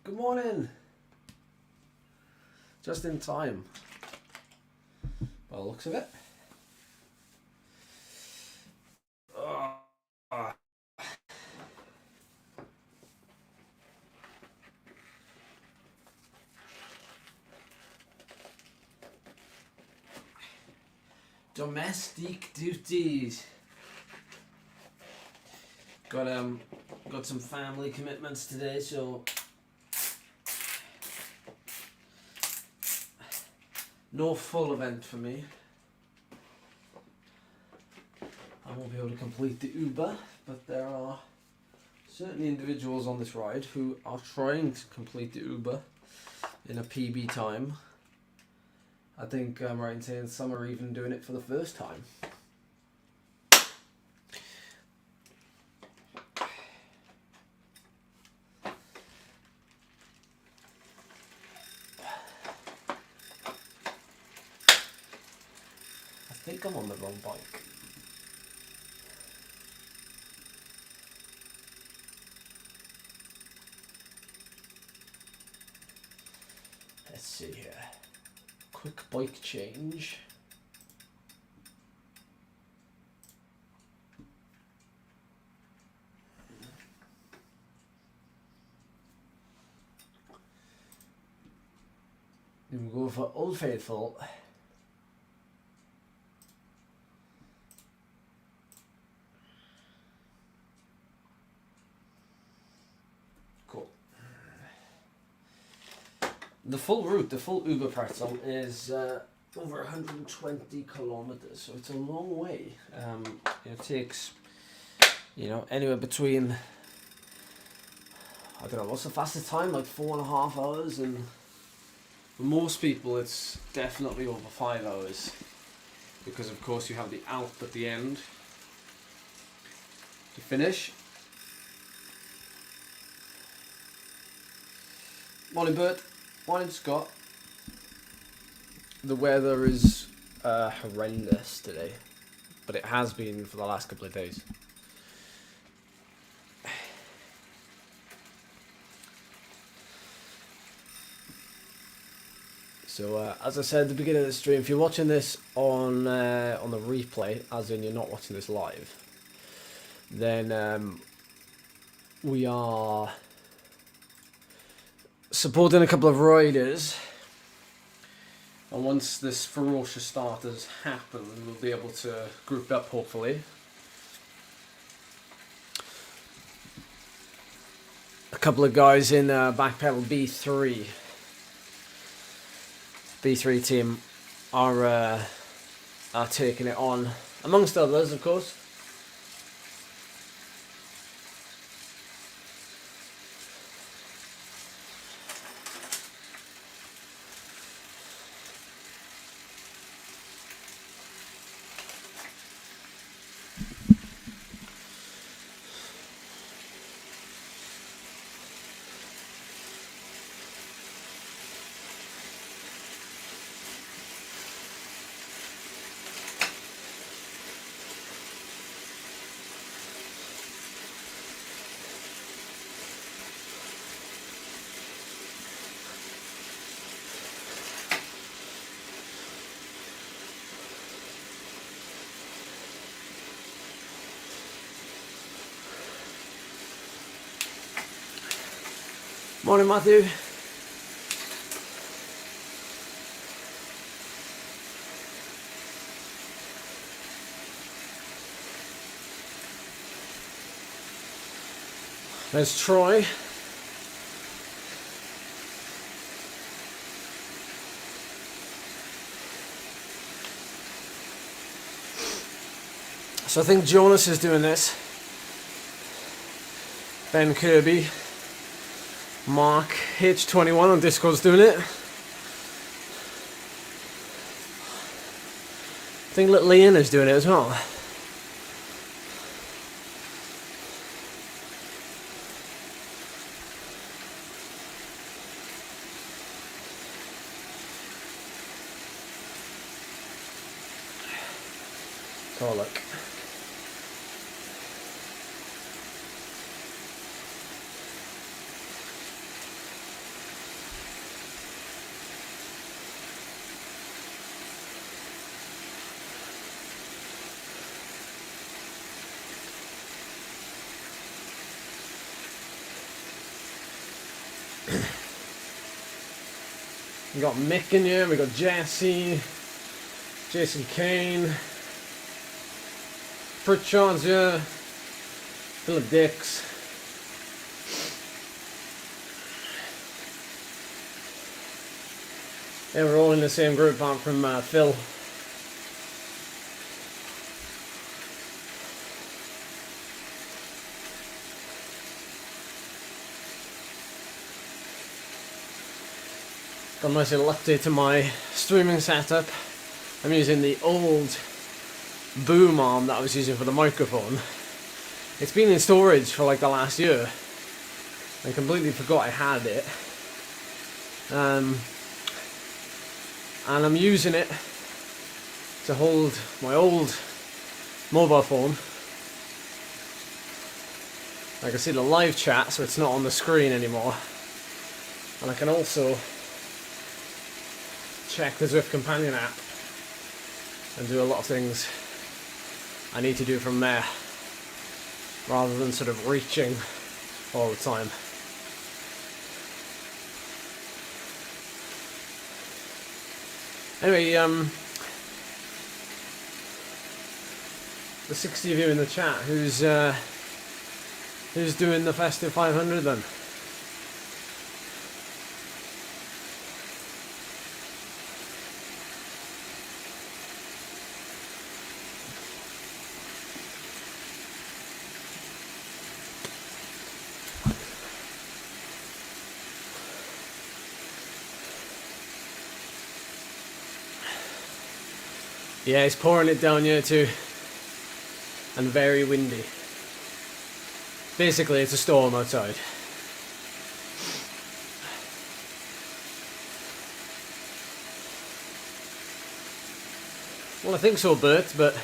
Good morning. Just in time, by the looks of it. Domestique duties. Got some family commitments today, so no full event for me. I won't be able to complete the Uber, but there are certainly individuals on this ride who are trying to complete the Uber in a PB time. I think I'm right in saying some are even doing it for the first time. I think I'm on the wrong bike. Let's see here. Quick bike change. Then we'll go for Old Faithful. Cool. The full route, the full Uber Pretzel is over 120 kilometers, so it's a long way. It takes, anywhere between, I don't know, what's the fastest time? Like 4.5 hours, and for most people it's definitely over 5 hours, because of course you have the Alp at the end to finish. Morning Bert, morning Scott. The weather is horrendous today, but it has been for the last couple of days. So as I said at the beginning of the stream, if you're watching this on the replay, as in you're not watching this live, then we are supporting a couple of riders. And once this ferocious start has happened, we'll be able to group up, hopefully. A couple of guys in Backpedal B3 team are taking it on, amongst others, of course. Morning, Matthew. There's Troy. So I think Jonas is doing this. Ben Kirby. Mark H21 on Discord's doing it. I think little Ian is doing it as well. Oh look. We got Mick in here, we got Jesse, Jason Kane, Pritchard's here, Philip Dix. Yeah, we're all in the same group apart from Phil. Got a nice little update to my streaming setup. I'm using the old boom arm that I was using for the microphone. It's been in storage for like the last year. I completely forgot I had it. And I'm using it to hold my old mobile phone. I can see the live chat, so it's not on the screen anymore. And I can also check the Zwift companion app and do a lot of things I need to do from there, rather than sort of reaching all the time. Anyway, the 60 of you in the chat, who's doing the festive 500 then? Yeah, it's pouring it down here too, and very windy. Basically, it's a storm outside. Well, I think so, Bert, but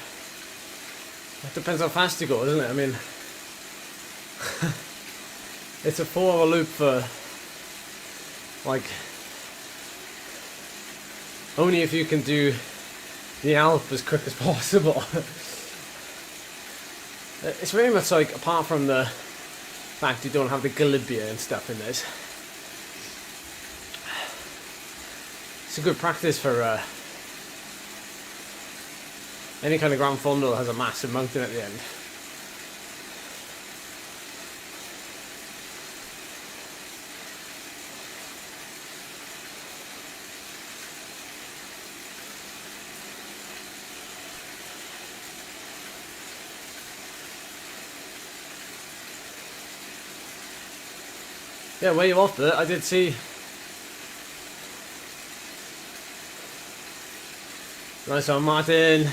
it depends how fast you go, doesn't it? I mean, it's a 4-hour loop for, like, only if you can do the Alp as quick as possible. It's very much like, apart from the fact you don't have the Galibia and stuff in this, it's a good practice for any kind of Grand Fondo that has a massive mountain at the end. Yeah, where you off there? I did see. Nice one, Martin.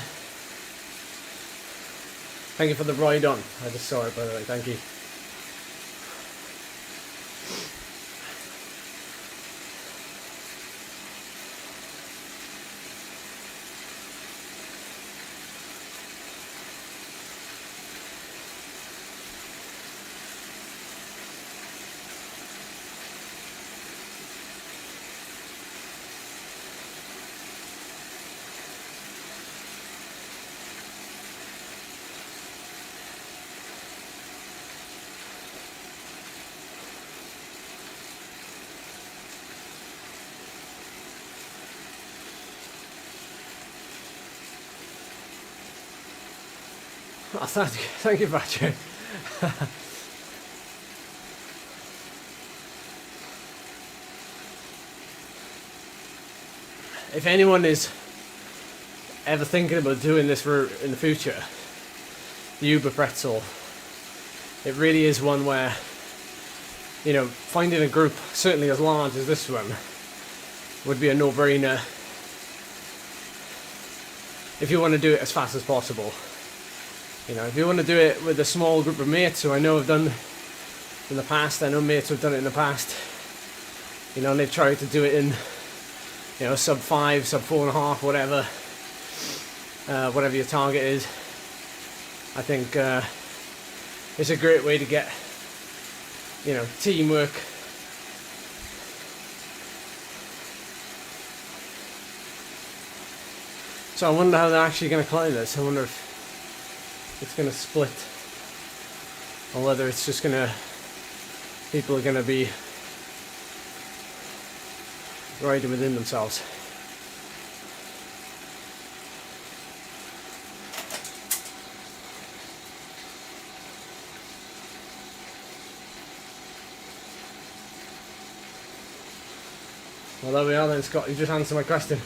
Thank you for the ride on. I just saw it, by the way. Thank you. Oh, thank you, Patrick. If anyone is ever thinking about doing this route in the future, the Uber Pretzel, it really is one where, you know, finding a group certainly as large as this one would be a no-brainer if you want to do it as fast as possible. You know, if you want to do it with a small group of mates who I know have done in the past, I know mates who have done it in the past, you know, and they've tried to do it in, you know, sub 5, sub 4.5, whatever your target is. I think it's a great way to get, you know, teamwork. So I wonder how they're actually going to climb this. I wonder if it's going to split, or whether it's just going to, people are going to be riding within themselves. Well, there we are then, Scott. You just answered my question.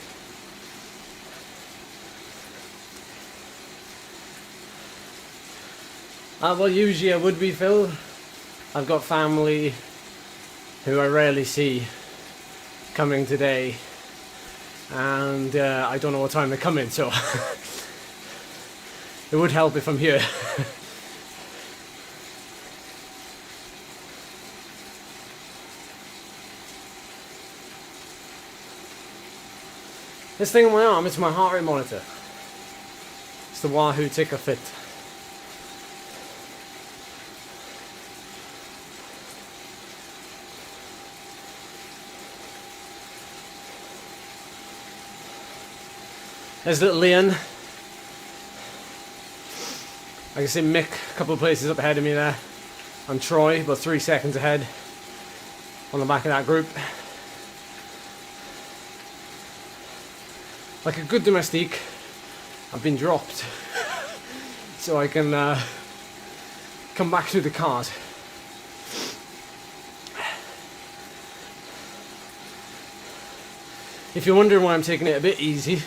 Well, usually I would be, Phil. I've got family who I rarely see coming today, and I don't know what time they're coming, so it would help if I'm here. This thing on my arm, it's my heart rate monitor. It's the Wahoo Ticker Fit. There's little Leon. I can see Mick a couple of places up ahead of me there. And Troy, about 3 seconds ahead on the back of that group. Like a good domestique, I've been dropped. So I can come back through the cars. If you're wondering why I'm taking it a bit easy,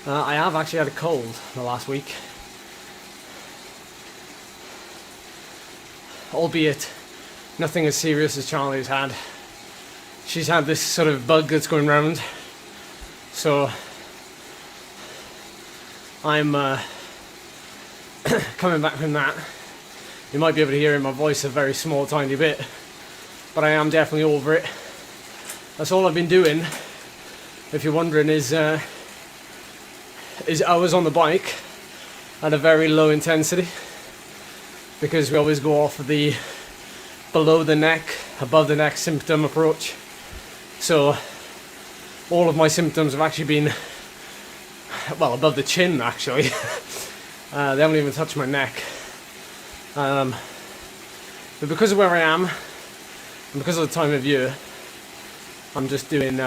I have actually had a cold the last week. Albeit nothing as serious as Charlie's had. She's had this sort of bug that's going round. So I'm coming back from that. You might be able to hear in my voice a very small tiny bit, but I am definitely over it. That's all I've been doing, if you're wondering, is hours on the bike at a very low intensity, because we always go off of the below the neck, above the neck symptom approach. So all of my symptoms have actually been, well, above the chin actually. They haven't even touched my neck. But because of where I am, and because of the time of year, I'm just doing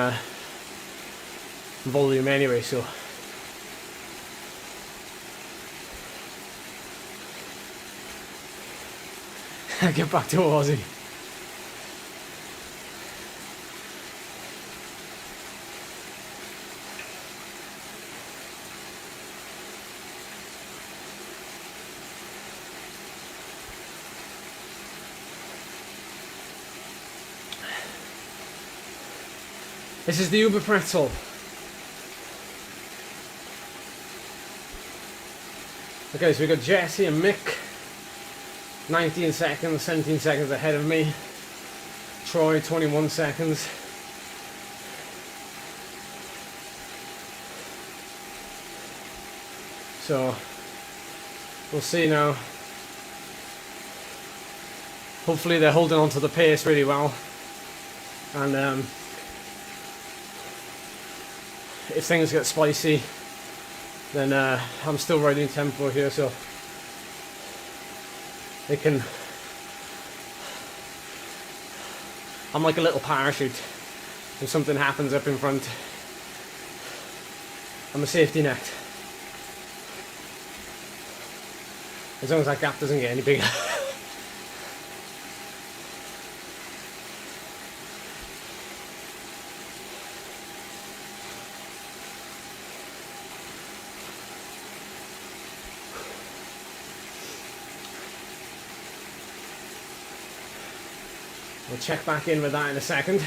volume anyway, so. Get back to Aussie. This is the Uber Pretzel. Okay, so we've got Jesse and Mick. 19 seconds, 17 seconds ahead of me. Troy, 21 seconds. So, we'll see now. Hopefully they're holding on to the pace really well. And if things get spicy, then I'm still riding tempo here, so they can. I'm like a little parachute. If something happens up in front, I'm a safety net. As long as that gap doesn't get any bigger. We'll check back in with that in a second.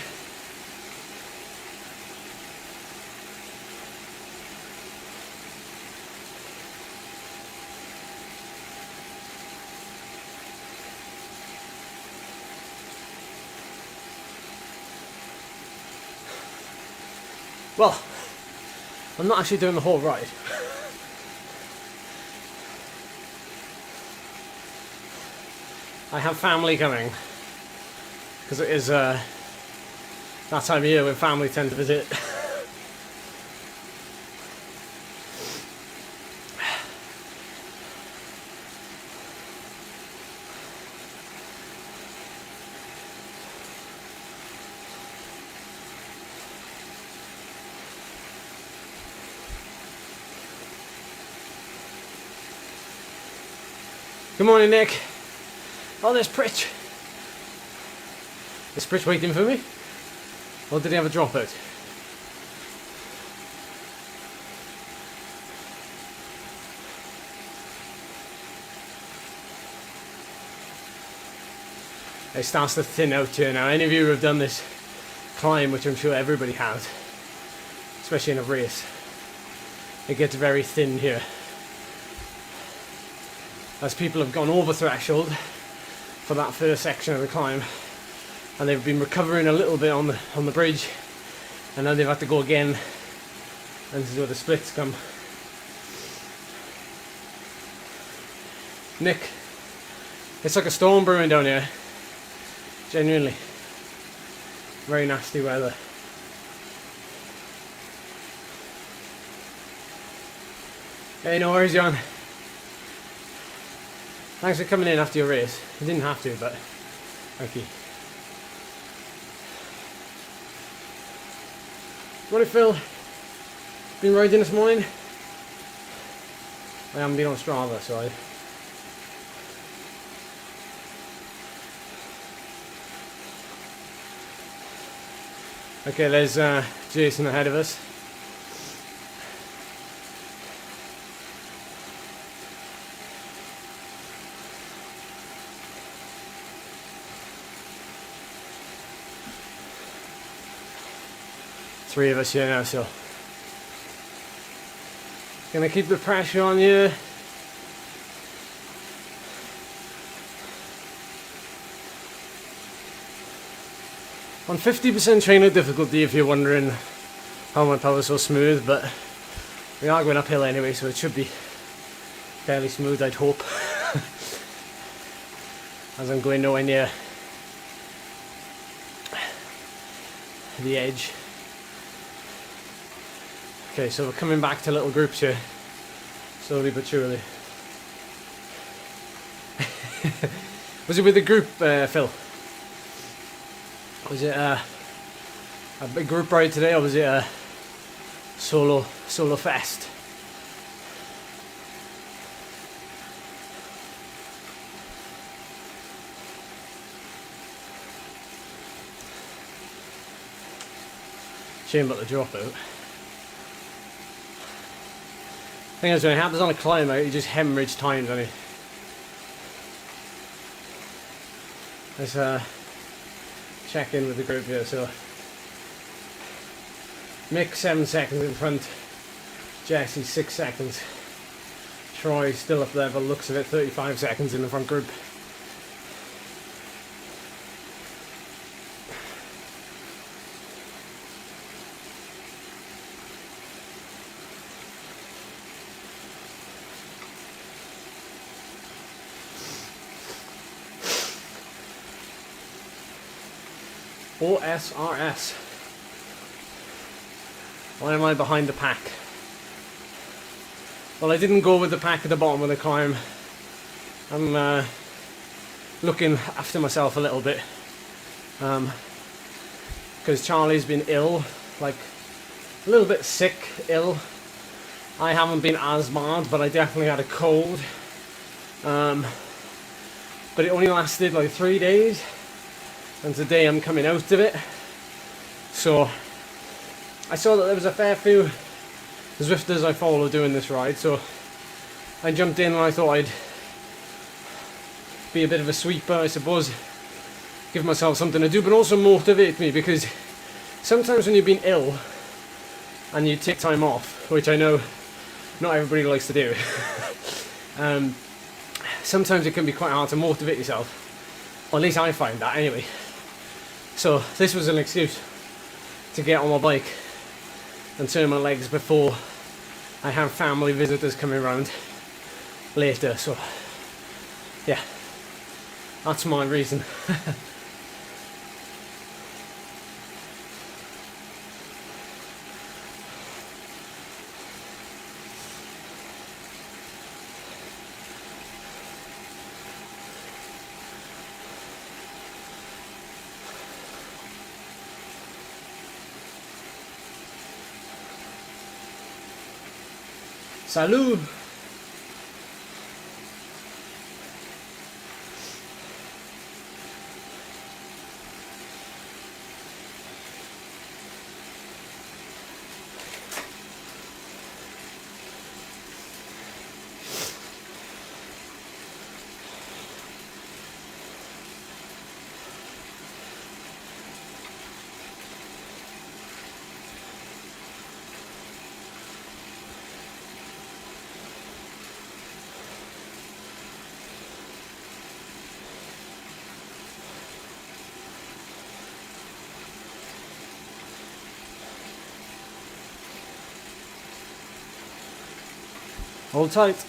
Well, I'm not actually doing the whole ride. I have family coming. Because it is that time of year when family tend to visit. Good morning, Nick. Oh, there's Pritch. Is Pritch waiting for me? Or did he have a dropout? It starts to thin out here now. Any of you who have done this climb, which I'm sure everybody has, especially in a race, it gets very thin here. As people have gone over threshold for that first section of the climb, and they've been recovering a little bit on the bridge, and now they've had to go again, and this is where the splits come. Nick, it's like a storm brewing down here. Genuinely. Very nasty weather. Hey, no worries, John. Thanks for coming in after your race. You didn't have to, but thank you. Morning, Phil. Been riding this morning? I haven't been on Strava, so I... Okay, there's Jason ahead of us. Three of us here now, so gonna keep the pressure on you. On 50% trainer difficulty, if you're wondering how my power's so smooth, but we are going uphill anyway, so it should be fairly smooth, I'd hope. As I'm going nowhere near the edge. Okay, so we're coming back to little groups here, slowly but surely. Was it with the group, Phil? Was it a big group ride today, or was it a solo fest? Shame about the dropout. Thing is, when it happens on a climb out, you just hemorrhage time, don't you? Let's check in with the group here. So Mick 7 seconds in front, Jesse 6 seconds, Troy still up there, but looks of it 35 seconds in the front group. OSRS. Why am I behind the pack? Well, I didn't go with the pack at the bottom of the climb. I'm looking after myself a little bit. Because Charlie's been ill, like a little bit sick, ill. I haven't been as bad, but I definitely had a cold. But it only lasted like 3 days. And today I'm coming out of it. So I saw that there was a fair few Zwifters I follow doing this ride, so I jumped in and I thought I'd be a bit of a sweeper, I suppose, give myself something to do, but also motivate me, because sometimes when you've been ill and you take time off, which I know not everybody likes to do, sometimes it can be quite hard to motivate yourself, or at least I find that anyway. So this was an excuse to get on my bike and turn my legs before I have family visitors coming around later. So yeah, that's my reason. Salut! Hold tight.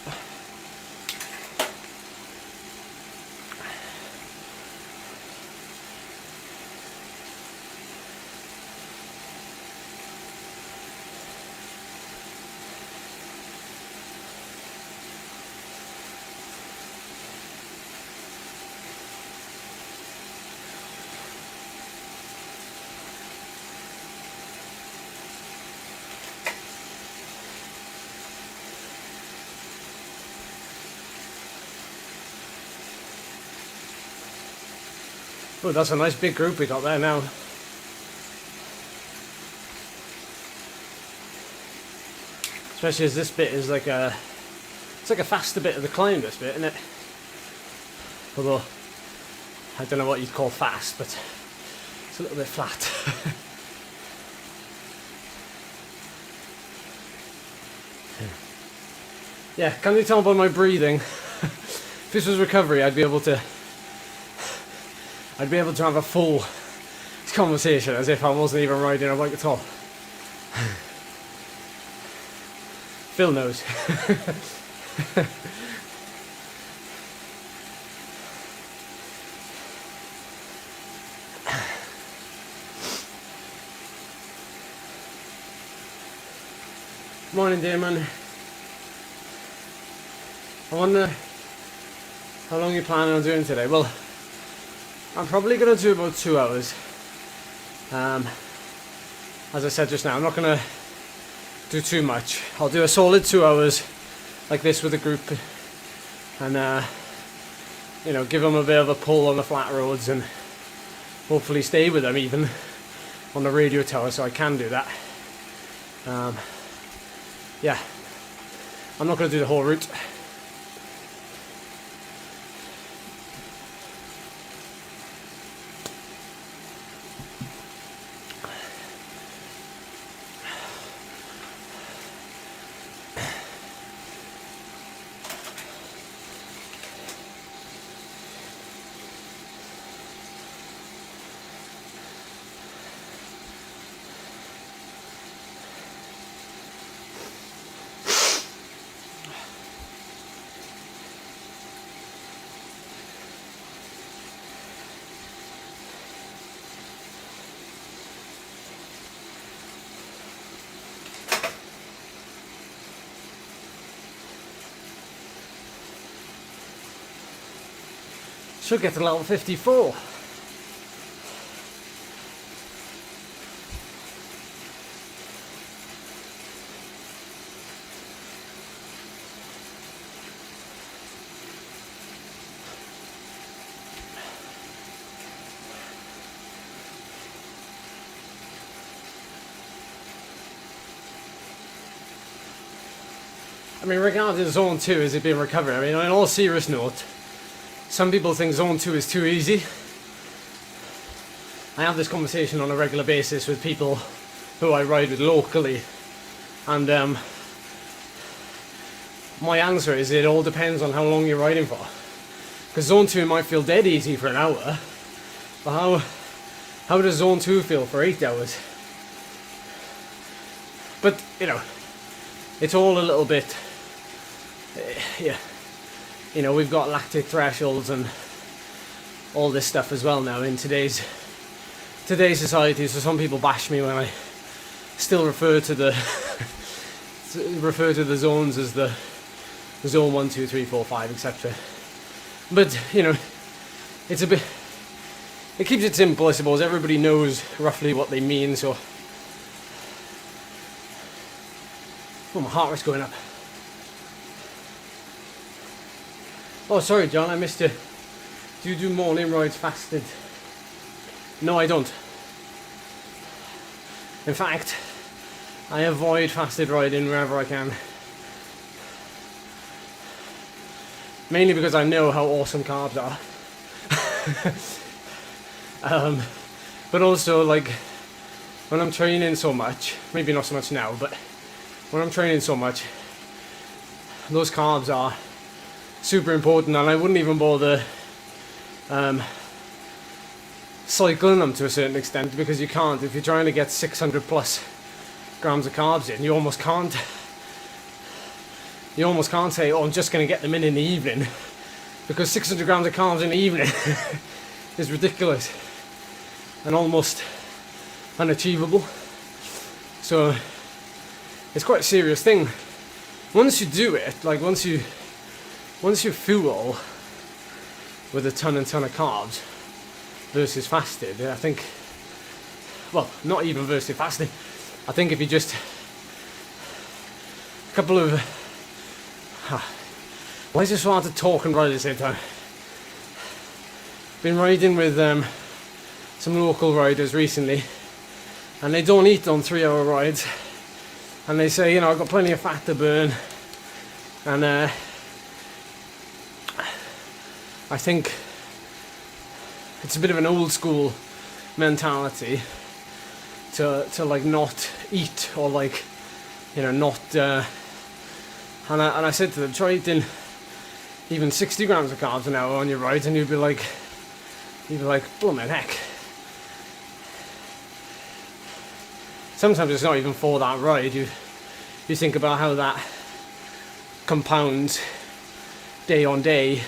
Oh, that's a nice big group we got there now. Especially as this bit is like it's like a faster bit of the climb, this bit, isn't it? Although, I don't know what you'd call fast, but it's a little bit flat. Yeah, can you tell by my breathing? If this was recovery, I'd be able to have a full conversation as if I wasn't even riding a bike at all. Phil knows. Morning, Damon. I wonder how long you're planning on doing today. Well, I'm probably going to do about 2 hours. As I said just now, I'm not going to do too much. I'll do a solid 2 hours like this with a group and you know, give them a bit of a pull on the flat roads and hopefully stay with them even on the radio tower, so I can do that. Yeah, I'm not going to do the whole route. Should get to level 54. I mean, regarding zone 2, has it been recovered? I mean, on all serious note, some people think zone 2 is too easy. I have this conversation on a regular basis with people who I ride with locally, and my answer is it all depends on how long you're riding for. Because zone 2 might feel dead easy for an hour, but how does zone 2 feel for 8 hours? But, you know, it's all a little bit, yeah. You know, we've got lactic thresholds and all this stuff as well now in today's society. So some people bash me when I still refer to the zones as the zone 1, 2, 3, 4, 5, etc. But you know, it's a bit. It keeps it simple, I suppose. Everybody knows roughly what they mean. So, oh, my heart rate's going up. Oh, sorry, John, I missed you. Do you do morning rides fasted? No, I don't. In fact, I avoid fasted riding wherever I can. Mainly because I know how awesome carbs are. But also, like, when I'm training so much, maybe not so much now, but when I'm training so much, those carbs are super important, and I wouldn't even bother cycling them to a certain extent, because you can't. If you're trying to get 600 plus grams of carbs in, you almost can't. you almost can't say, oh, I'm just going to get them in the evening, because 600 grams of carbs in the evening is ridiculous and almost unachievable. So it's quite a serious thing. Once you do it, like once you fuel with a ton of carbs versus fasted, I think, well, not even versus fasting, I think if you just a couple of why is it so hard to talk and ride at the same time? Been riding with some local riders recently, and they don't eat on 3-hour rides, and they say, you know, I've got plenty of fat to burn, and I think it's a bit of an old school mentality to like not eat, or like, you know, not and I said to them, try eating even 60 grams of carbs an hour on your rides, and you'd be like blooming heck. Sometimes it's not even for that ride. You think about how that compounds day on day.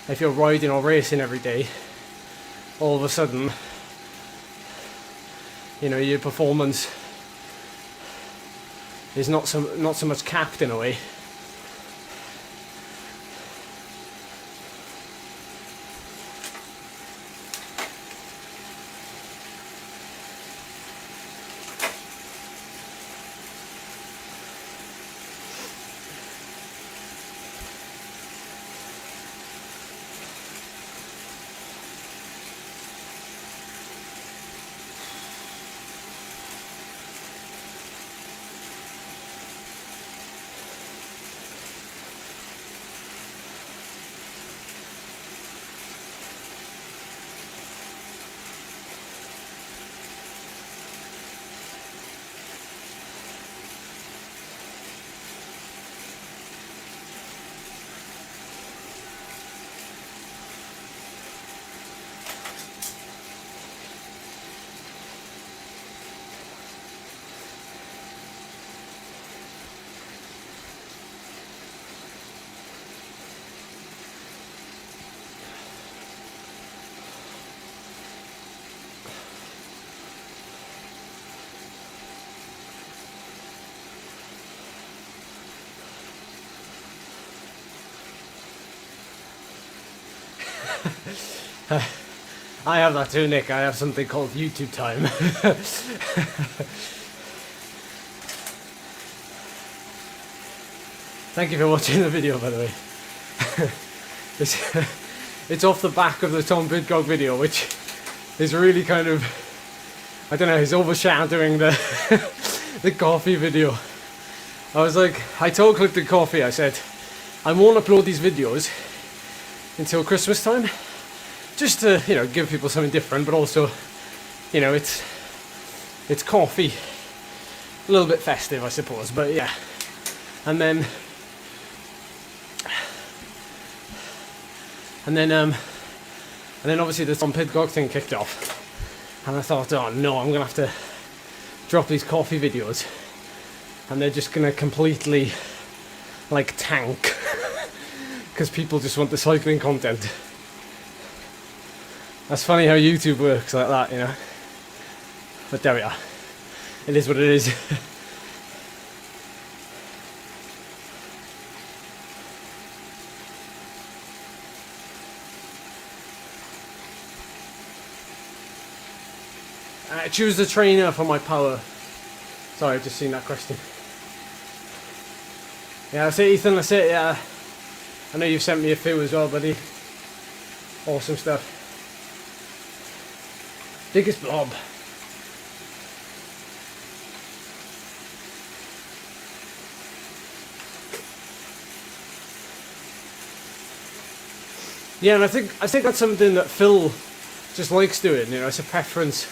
If you're riding or racing every day, all of a sudden, you know, your performance is not so much capped in a way. I have that too, Nick. I have something called YouTube time. Thank you for watching the video, by the way. It's off the back of the Tom Pidcock video, which is really kind of, I don't know, it's overshadowing the the coffee video. I was like, I told Clifton Coffee, I said, I won't upload these videos until Christmas time, just to, you know, give people something different, but also, you know, it's coffee, a little bit festive, I suppose, but yeah. And then obviously the Tom Pidcock thing kicked off, and I thought, oh no, I'm gonna have to drop these coffee videos, and they're just gonna completely like tank because people just want the cycling content. That's funny how YouTube works like that, you know. But there we are. It is what it is. Choose the trainer for my power. Sorry, I've just seen that question. Yeah, that's it, Ethan, that's it, yeah. I know you've sent me a few as well, buddy. Awesome stuff. Biggest blob. Yeah, and I think that's something that Phil just likes doing, you know, it's a preference.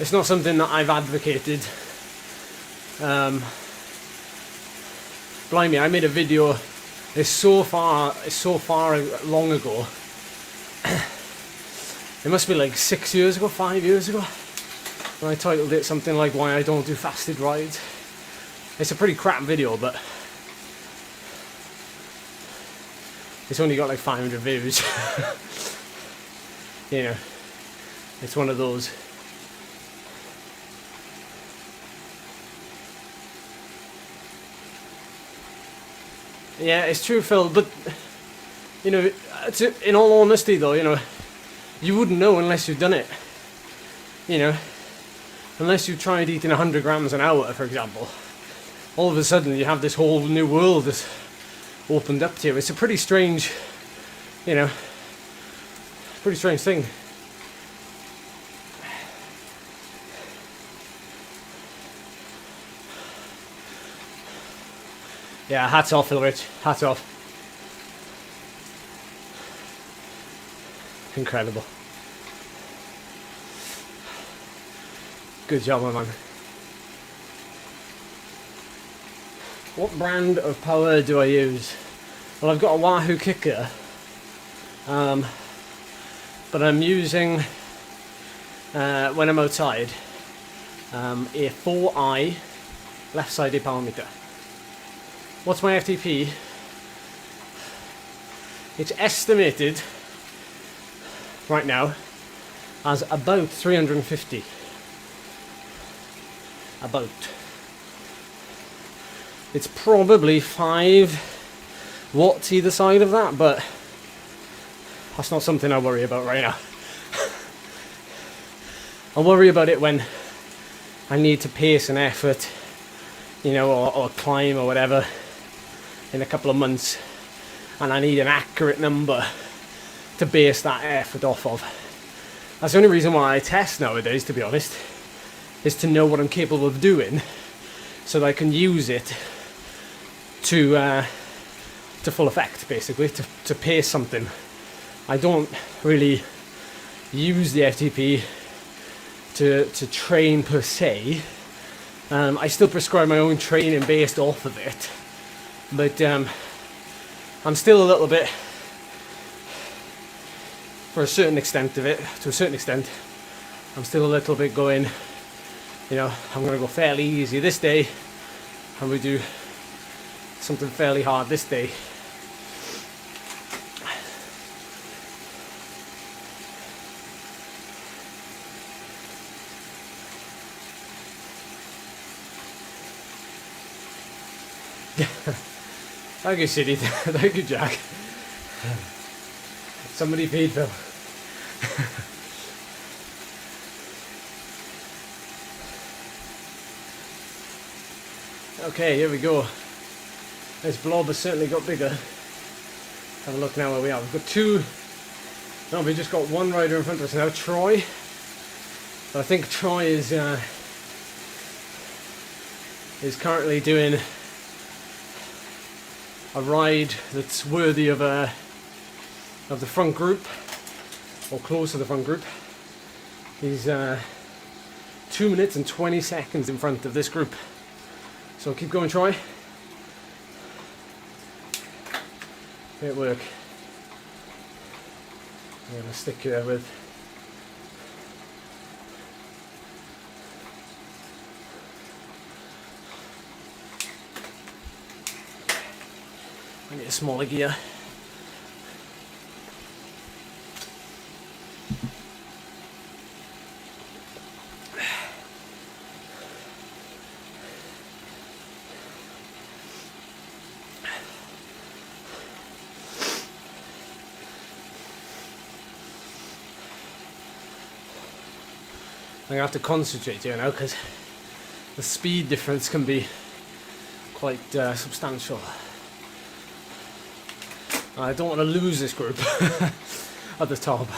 It's not something that I've advocated. Blimey, I made a video, it's so far long ago. It must be like 6 years ago, 5 years ago. And I titled it something like Why I Don't Do Fasted Rides. It's a pretty crap video, but it's only got like 500 views. You know, it's one of those. Yeah, it's true, Phil, but you know, in all honesty though, you know, you wouldn't know unless you've done it. You know, unless you tried eating 100 grams an hour, for example, all of a sudden you have this whole new world that's opened up to you. It's a pretty strange, you know, pretty strange thing. Yeah, hats off, Phil Rich. Hats off. Incredible. Good job, my man. What brand of power do I use? Well, I've got a Wahoo kicker, but I'm using, when I'm outside, a 4i left-sided power meter. What's my FTP? It's estimated right now as about 350. About. It's probably 5 watts either side of that, but that's not something I worry about right now. I'll worry about it when I need to pace an effort, you know, or climb or whatever in a couple of months, and I need an accurate number to base that effort off of. That's the only reason why I test nowadays, to be honest, is to know what I'm capable of doing, so that I can use it to full effect, basically, to pace something. I don't really use the FTP to train per se. I still prescribe my own training based off of it, but I'm still a little bit, for a certain extent of it, to a certain extent, I'm still a little bit going, you know, I'm going to go fairly easy this day, and we do something fairly hard this day. Thank you, City. Thank you, Jack. Somebody paid Phil. Okay, here we go. This blob has certainly got bigger. Have a look now where we are. We've got two. No, we just got one rider in front of us now, Troy. But I think Troy is currently doing a ride that's worthy of the front group, or close to the front group. He's 2 minutes and 20 seconds in front of this group. So keep going, Troy. Great work. I'm going to stick you there with. I need a smaller gear. I'm going to have to concentrate here now because the speed difference can be quite substantial. I don't want to lose this group at the top.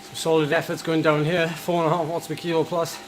Some solid efforts going down here, 4.5 watts per kilo plus.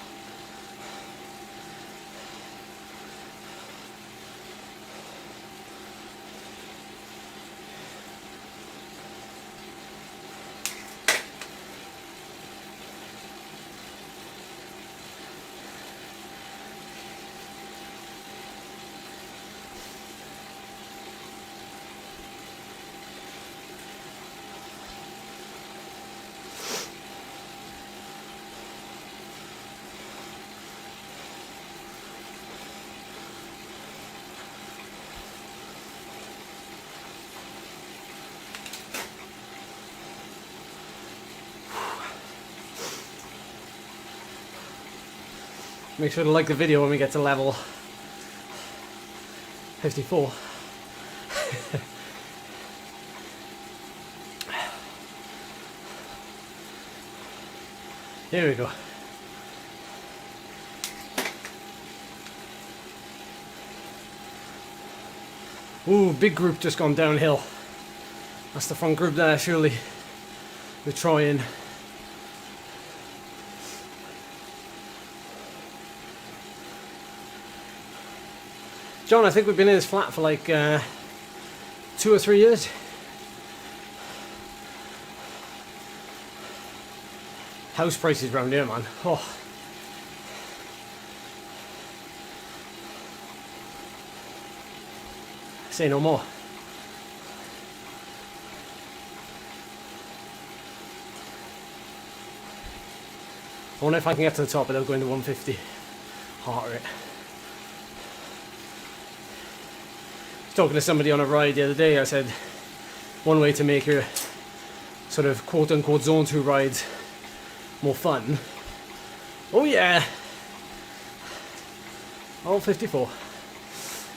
Make sure to like the video when we get to level 54. Here we go. Ooh, big group just gone downhill. That's the front group there, surely. We're trying. John, I think we've been in this flat for like 2 or 3 years. House prices round here, man. Oh. Say no more. I wonder if I can get to the top without going to 150 heart rate. Talking to somebody on a ride the other day, I said one way to make your sort of quote-unquote zone 2 rides more fun. Oh yeah, all 54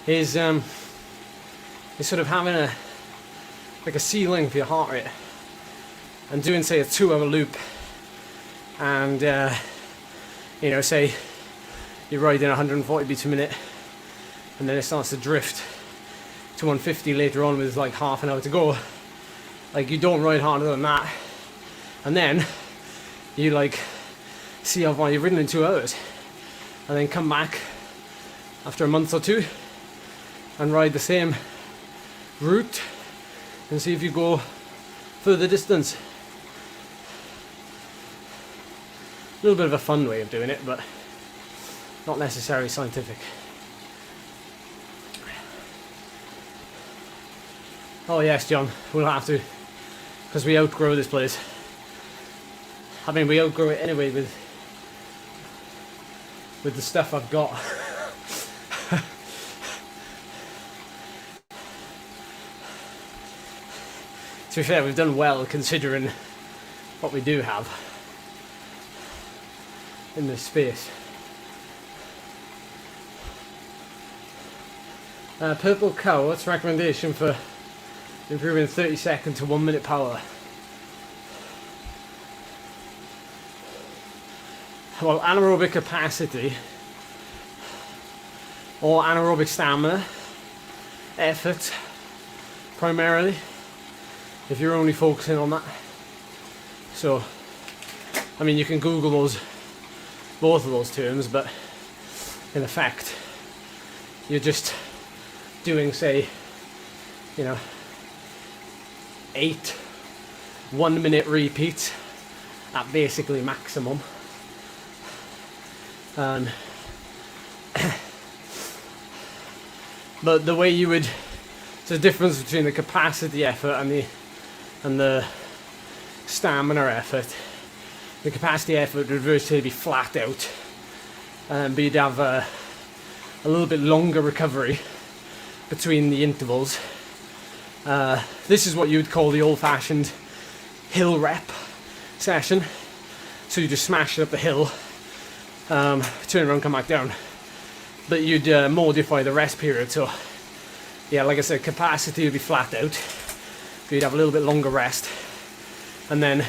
is sort of having a ceiling for your heart rate and doing, say, a 2-hour loop, and you know, say you're riding 140 beats a minute, and then it starts to drift to 150 later on with like half an hour to go. Like, you don't ride harder than that, and then you like see how far you've ridden in 2 hours, and then come back after a month or two and ride the same route and see if you go further distance. A little bit of a fun way of doing it, but not necessarily scientific. Oh yes, John, we'll have to, because we outgrow this place. I mean, we outgrow it anyway with the stuff I've got. To be fair, we've done well considering what we do have in this space. Purple Cow, what's the recommendation for improving 30-second to 1 minute power? Well, anaerobic capacity or anaerobic stamina, effort primarily, if you're only focusing on that. So, I mean, you can Google both of those terms, but in effect, you're just doing, say, you know, 8 1-minute repeats at basically maximum. But the way you would, the difference between the capacity effort and the stamina effort. The capacity effort would virtually be flat out, but you'd have a little bit longer recovery between the intervals. This is what you would call the old-fashioned hill rep session. So you just smash it up the hill, turn around, come back down. But you'd modify the rest period. So yeah, like I said, capacity would be flat out. So you'd have a little bit longer rest, and then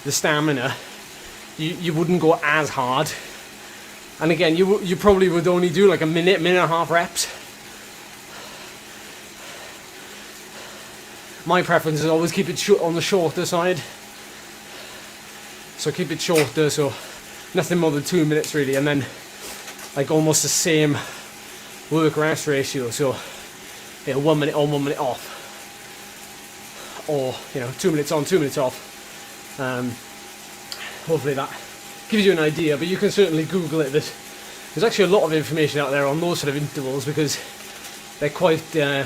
the stamina, you wouldn't go as hard. And again, you probably would only do like a minute and a half reps. My preference is always keep it on the shorter side. So keep it shorter, so nothing more than 2 minutes really, and then like almost the same work rest ratio. So, you know, 1 minute on, 1 minute off, or, you know, 2 minutes on, 2 minutes off. Hopefully that gives you an idea, but you can certainly Google it. There's actually a lot of information out there on those sort of intervals, because they're quite, you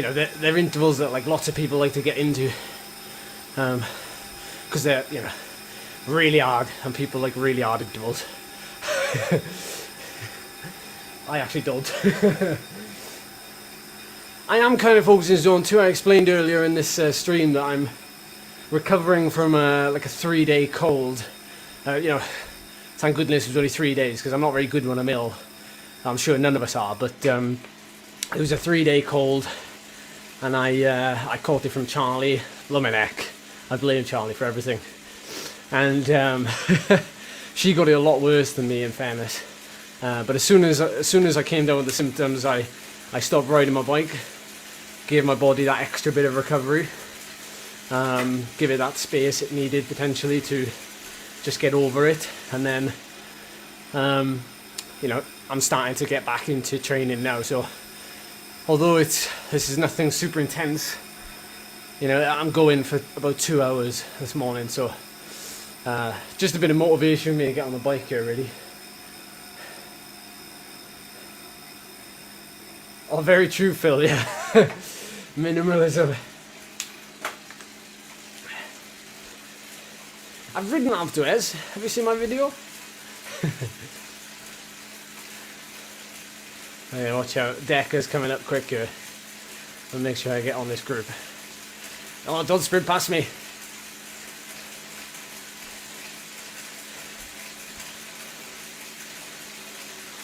know, they're intervals that like lots of people like to get into, because they're, you know, really hard, and people like really hard intervals. I actually don't. I am kind of focusing zone 2. I explained earlier in this stream that I'm recovering from like a 3-day cold. You know, thank goodness it was only 3 days, because I'm not very good when I'm ill. I'm sure none of us are, but it was a 3-day cold, and I caught it from Charlie. Blow my neck. I blame Charlie for everything. And she got it a lot worse than me, in fairness. But as soon as I came down with the symptoms, I stopped riding my bike, gave my body that extra bit of recovery, give it that space it needed potentially to just get over it, and then you know, I'm starting to get back into training now. So although this is nothing super intense, you know, I'm going for about 2 hours this morning, so just a bit of motivation for me to get on the bike here, really. Oh, very true, Phil, yeah. Minimalism. I've ridden up to Ez. Have you seen my video? Hey, watch out. Decker's coming up quick here. I'll make sure I get on this group. Oh, don't sprint past me.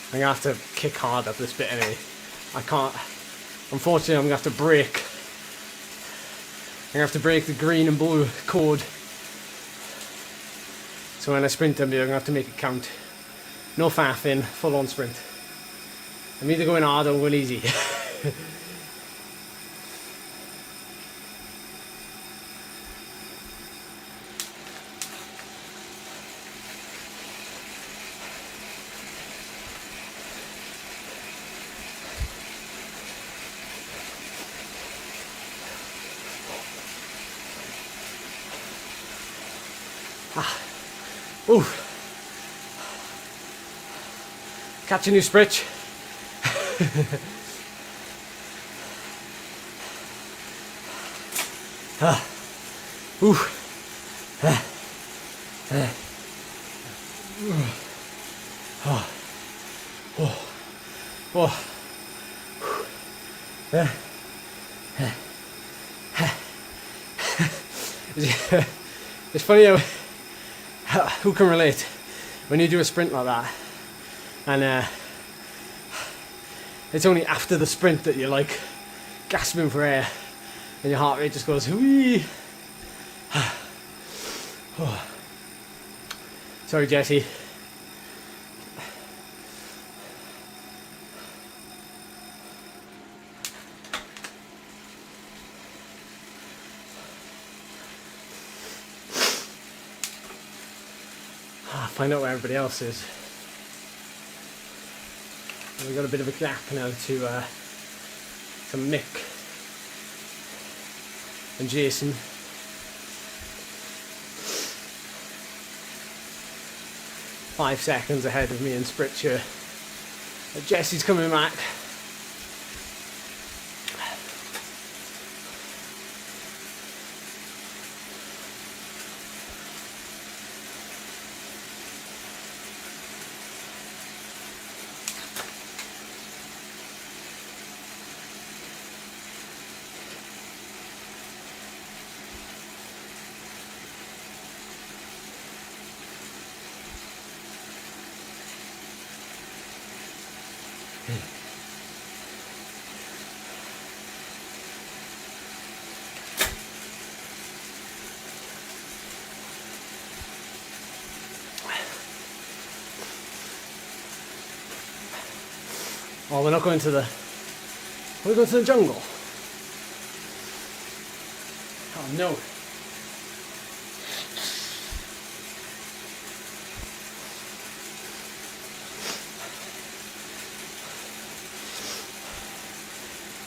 I'm going to have to kick hard up this bit anyway. I can't. Unfortunately, I'm going to have to brake. I'm going to have to break the green and blue code. So when I sprint up here, I'm going to have to make it count. No faffing, full on sprint. I'm either going hard or going easy. Ooh. Catch a new spritch. Ooh. It's funny how who can relate when you do a sprint like that, and it's only after the sprint that you're like gasping for air and your heart rate just goes whee. Sorry, Jesse. Find out where everybody else is. We've got a bit of a gap now to Mick and Jason. Five seconds ahead of me and Spritcher. Jesse's coming back. Oh, we're not going to the... We're going to the jungle. Oh no.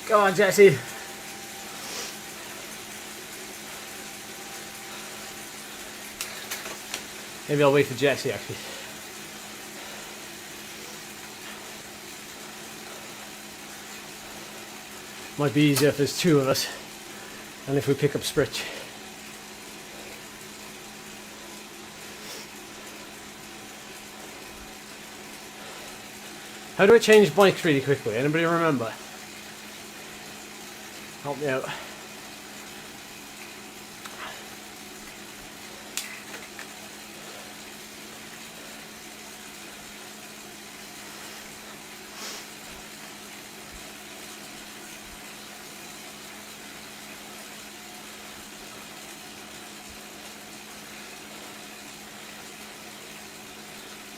Go on, Jesse. Maybe I'll wait for Jesse actually. Might be easier if there's two of us and if we pick up Spritch. How do I change bikes really quickly? Anybody remember? Help me out.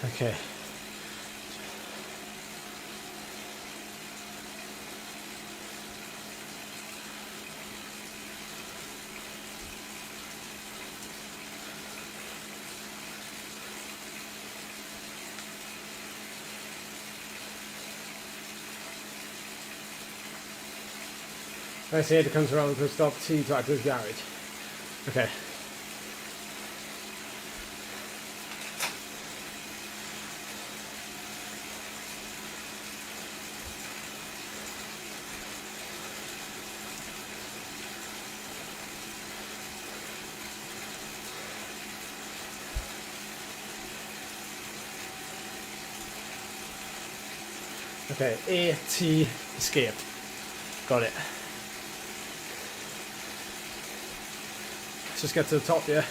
Okay. Press A to come around to stop, T to access garage. Okay. Okay, A, T, escape. Got it. Let's just get to the top here.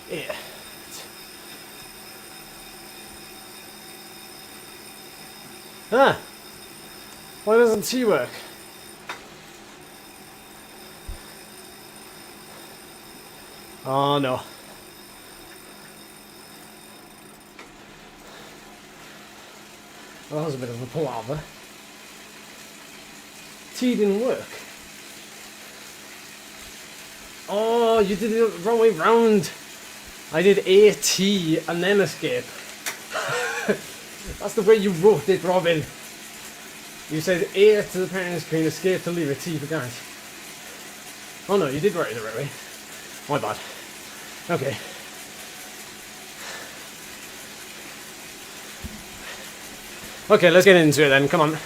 Yeah. Ah! Why doesn't T work? Oh no. Well, that was a bit of a palaver. T didn't work. Oh, you did it the wrong way round. I did A, T, and then escape. That's the way you wrote it, Robin. You said A to the parent screen, escape to leave a T for guys. Oh no, you did write it the right way. My bad. Okay. Okay, let's get into it then, come on.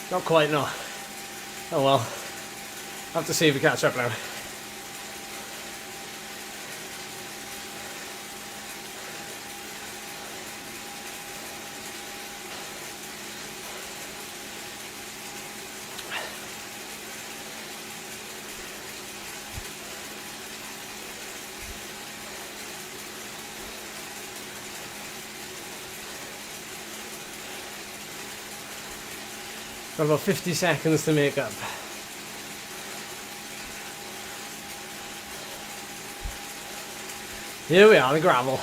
Not quite, no. Oh well. Have to see if we catch up now. Got about 50 seconds to make up. Here we are, the gravel.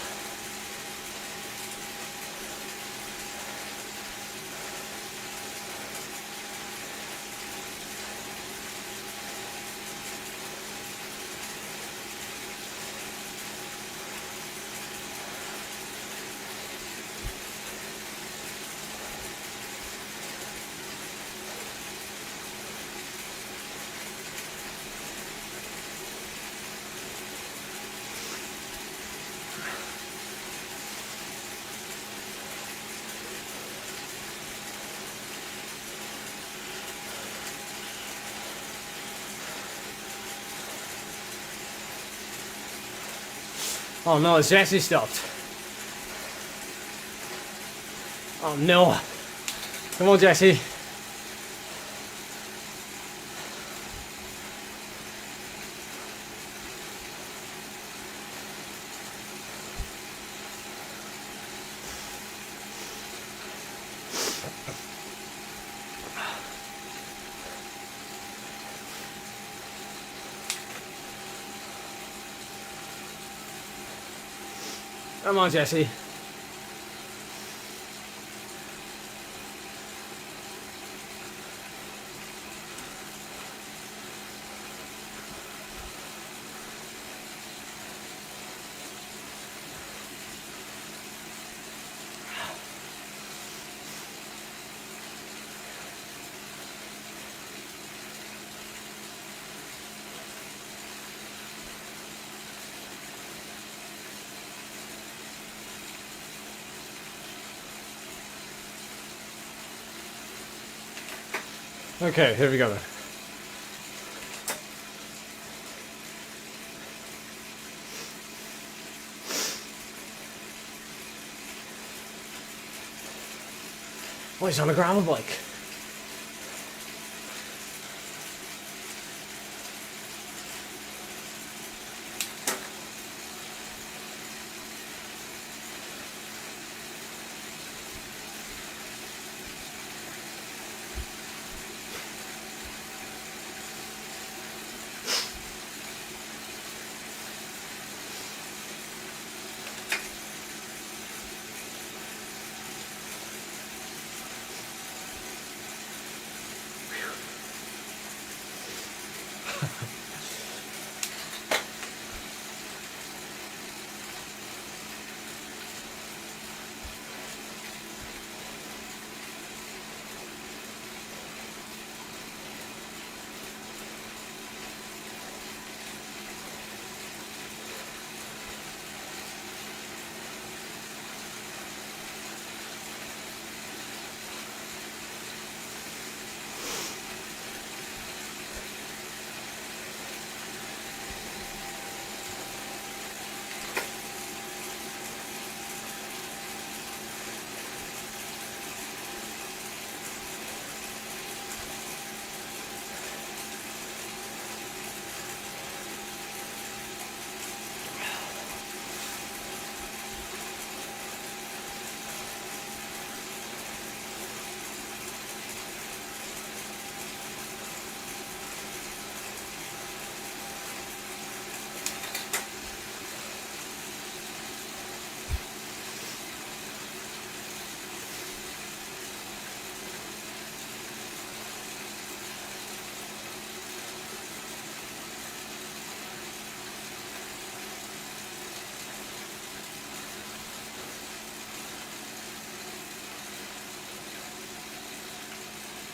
Oh no, Jesse stopped. Oh no. Come on, Jesse. Come on, Jesse. Okay, here we go then. Oh, he's on a gravel bike.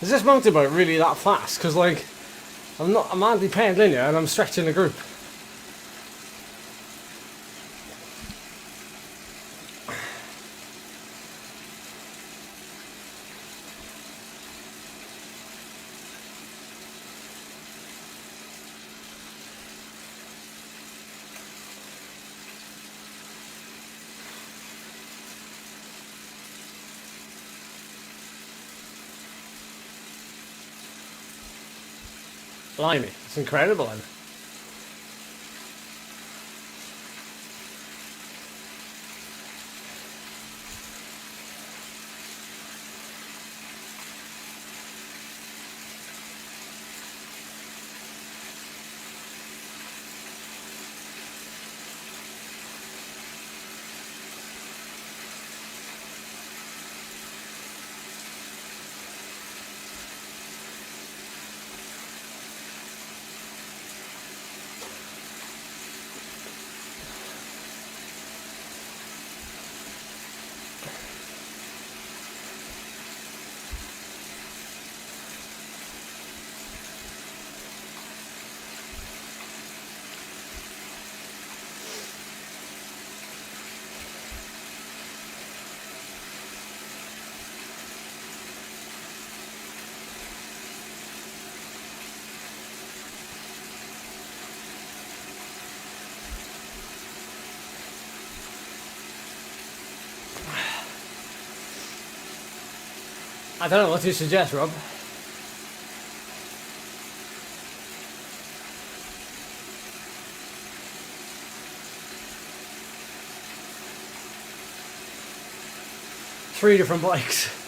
Is this mountain bike really that fast? Because like, I'm hardly pedaling here and I'm stretching the group. Blimey, it's incredible. Then. I don't know what you suggest, Rob. Three different bikes.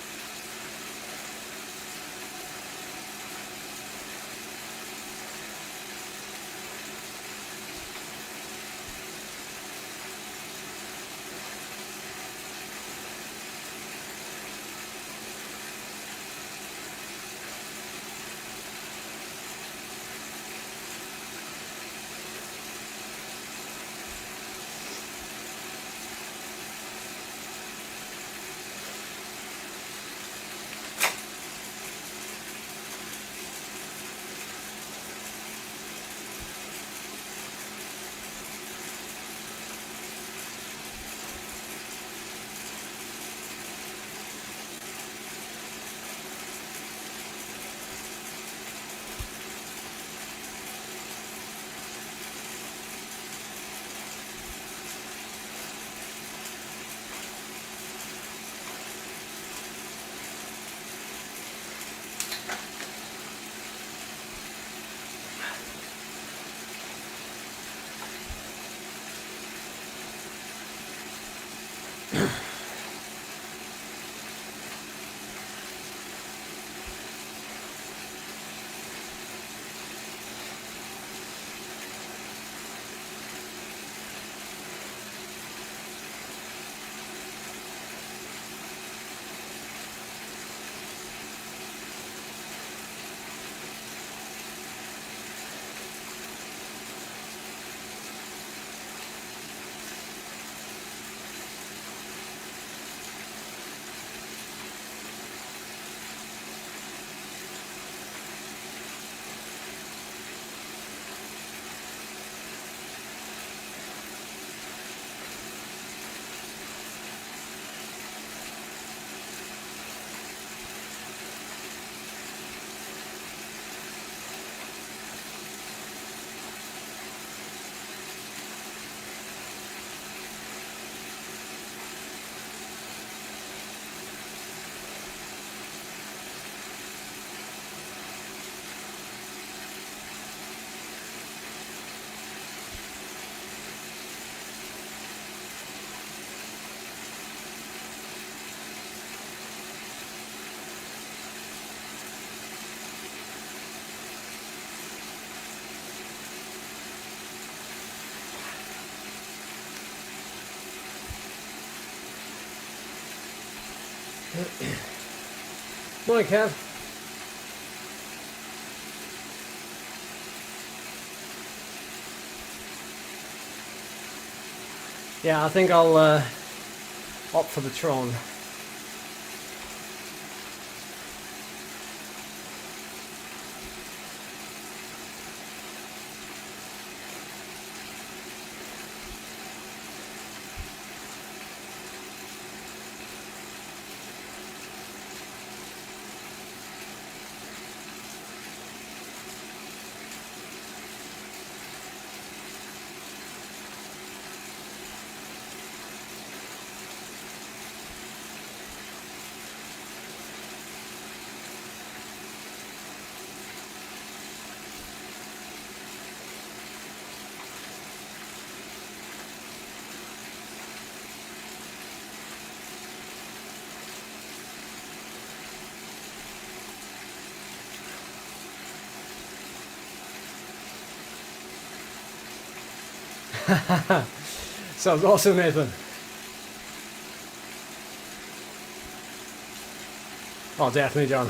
Morning, Kev. Yeah, I think I'll opt for the Tron. Sounds awesome, Nathan. Oh, definitely, John.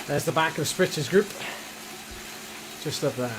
There's the back of Spritch's group, just up there.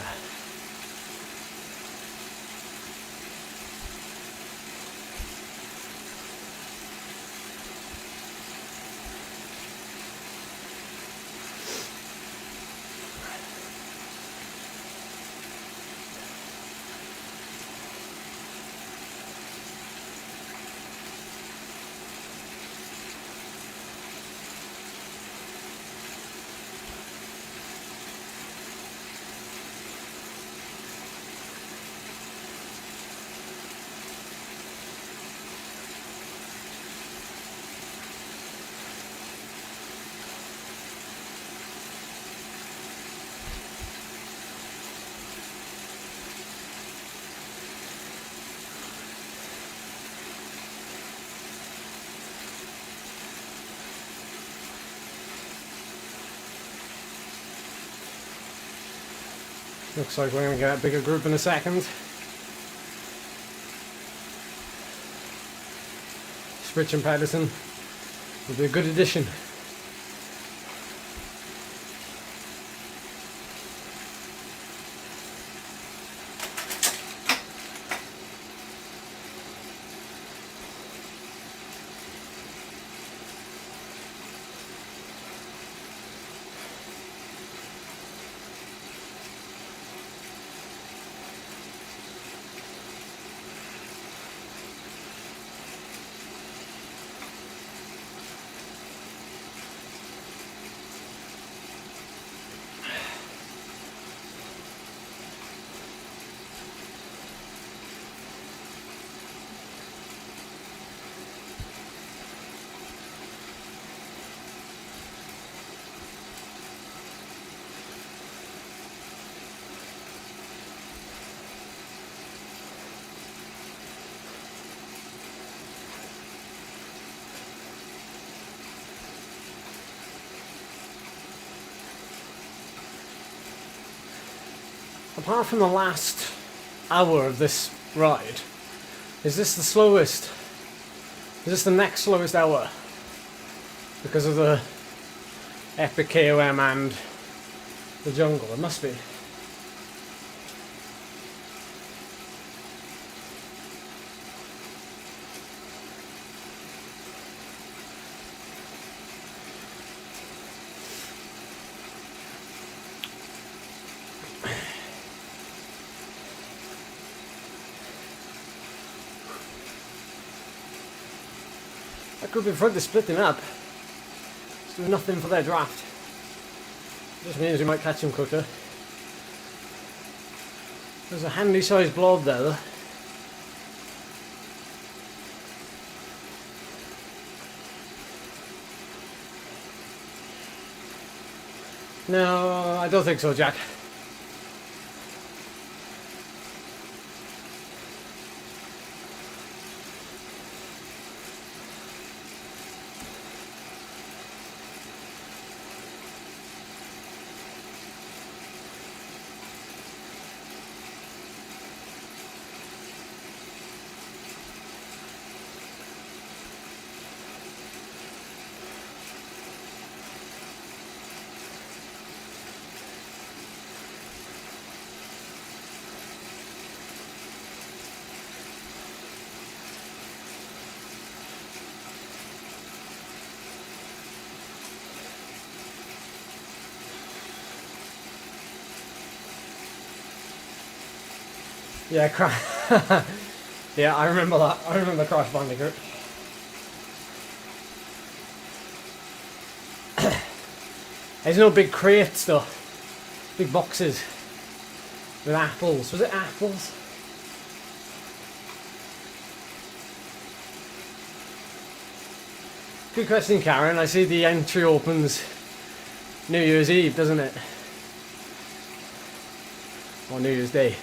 Looks like we're going to get a bigger group in a second. Spritch and Patterson will be a good addition. apart from the last hour of this ride, is this the slowest? Is this the next slowest hour? Because of the epic KOM and the jungle? It must be. That group in front is splitting up. It's doing nothing for their draft. Just means we might catch him quicker. There's a handy sized blob there though. No, I don't think so, Jack. Yeah, yeah, I remember that. I remember Crash Bandicoot. There's no big crates though. Big boxes with apples. Was it apples? Good question, Karen. I see the entry opens New Year's Eve, doesn't it? Or New Year's Day.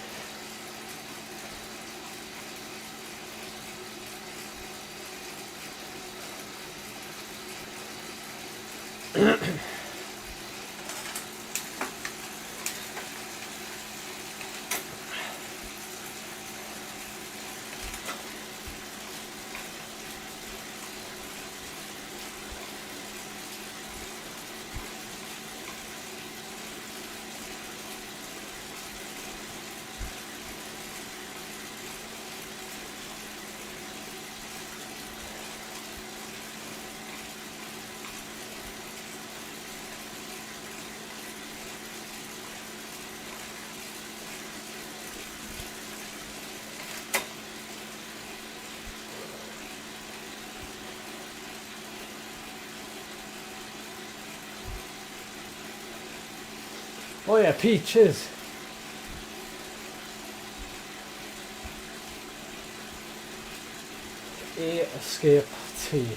Oh yeah, peaches. Escape tea.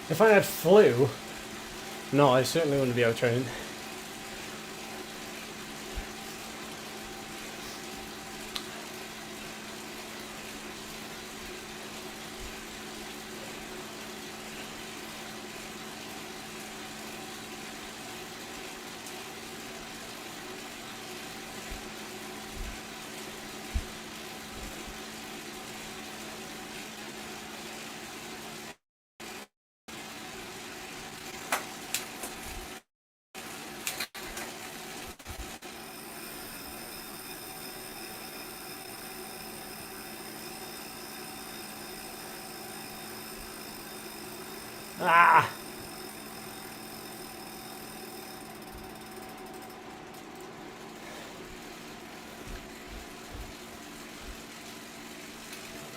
If I had flu, no, I certainly wouldn't be out training. Ah!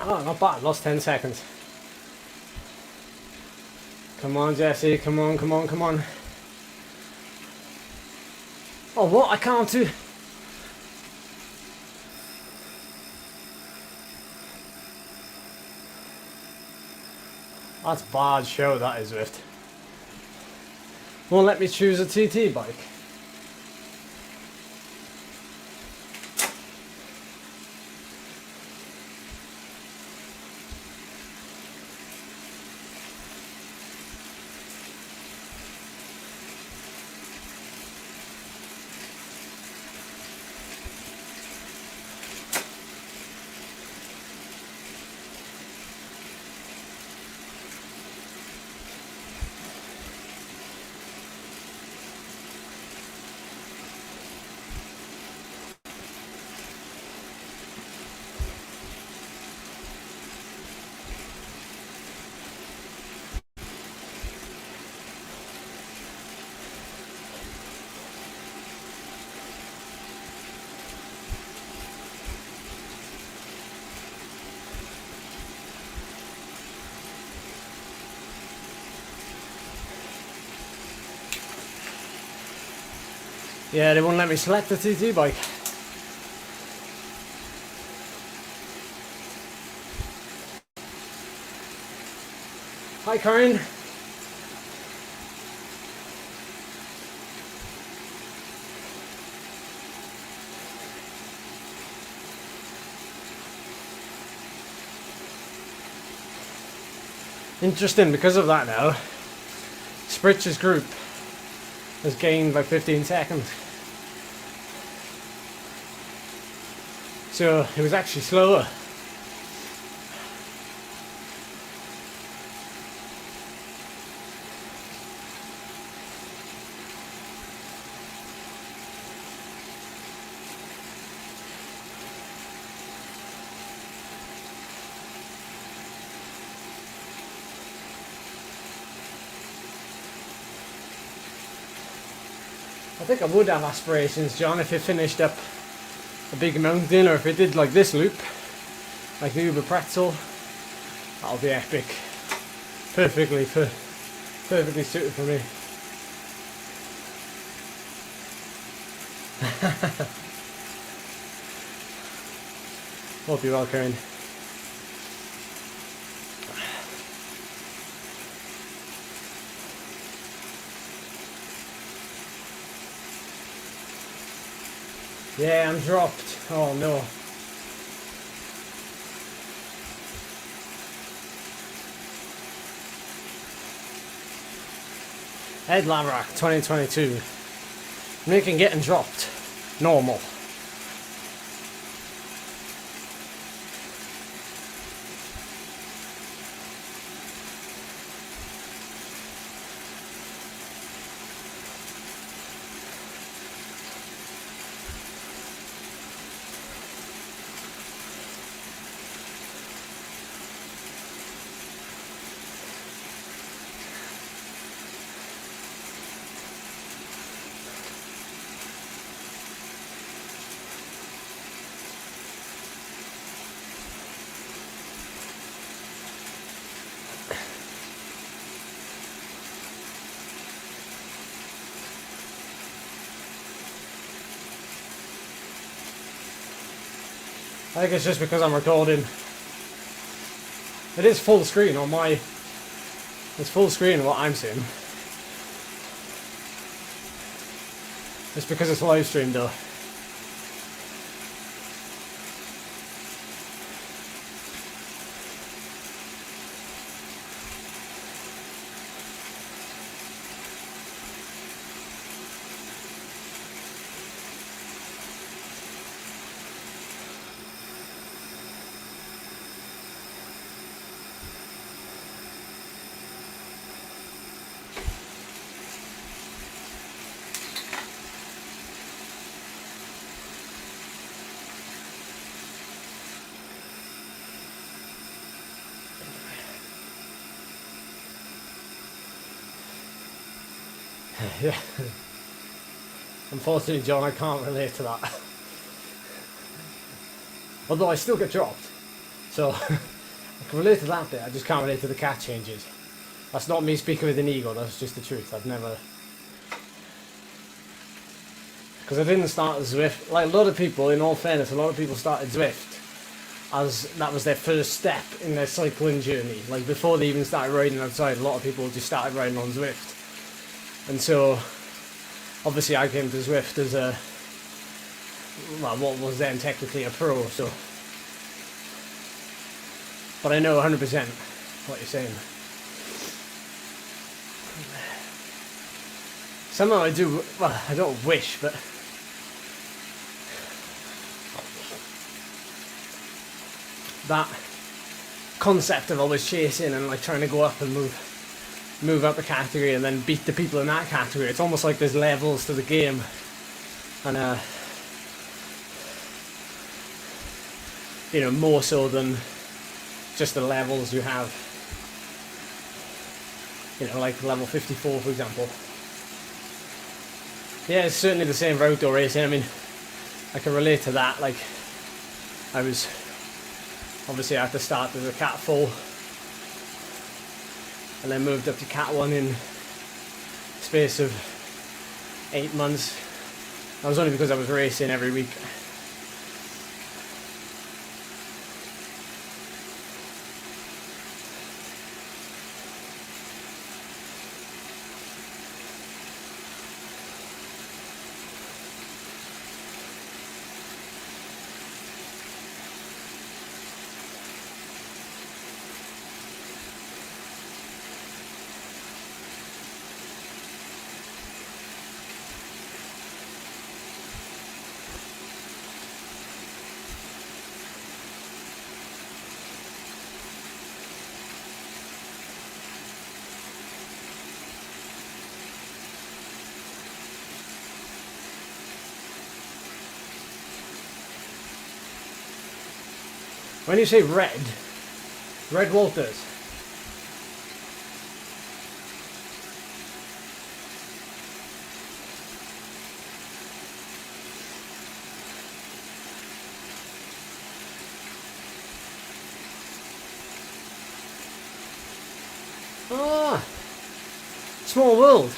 Oh, not bad. Lost 10 seconds. Come on, Jesse. Come on, come on, come on. Oh, what? I can't do. That's bad show, that is, Zwift. Won't let me choose a TT bike. Yeah, they won't let me select the TT bike. Hi, Karen. Interesting, because of that now, Spritz's group has gained by 15 seconds. So it was actually slower. I think I would have aspirations, John, if it finished up a big mountain, or if it did like this loop, like the Uber Pretzel. That'll be epic. Perfectly suited for me. Hope you're well, Karen. Yeah, I'm dropped. Oh no. Ed Laverack 2022. Making getting dropped normal. I think it's just because I'm recording. It is full screen on my... It's full screen what I'm seeing. It's because it's live streamed though. Yeah. Unfortunately, John, I can't relate to that. Although I still get dropped. So I can relate to that bit, I just can't relate to the cat changes. That's not me speaking with an ego, that's just the truth. I've never... Because I didn't start Zwift. Like a lot of people, in all fairness, a lot of people started Zwift as that was their first step in their cycling journey. Like before they even started riding outside, a lot of people just started riding on Zwift. And so, obviously I came to Zwift as a, well, what was then technically a pro, so. But I know 100% what you're saying. Somehow I do, well, I don't wish, but that concept of always chasing and like trying to go up and move up a category and then beat the people in that category. It's almost like there's levels to the game, and you know, more so than just the levels you have. You know, like level 54, for example. Yeah, it's certainly the same for outdoor racing. I mean, I can relate to that. Like, I was obviously I had to start as a Cat 4 and then moved up to Cat 1 in space of 8 months. That was only because I was racing every week. When you say Red Walters. Ah, small world.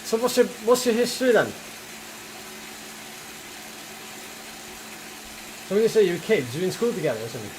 So what's your history then? So when you say you were kids, you were in school together or something?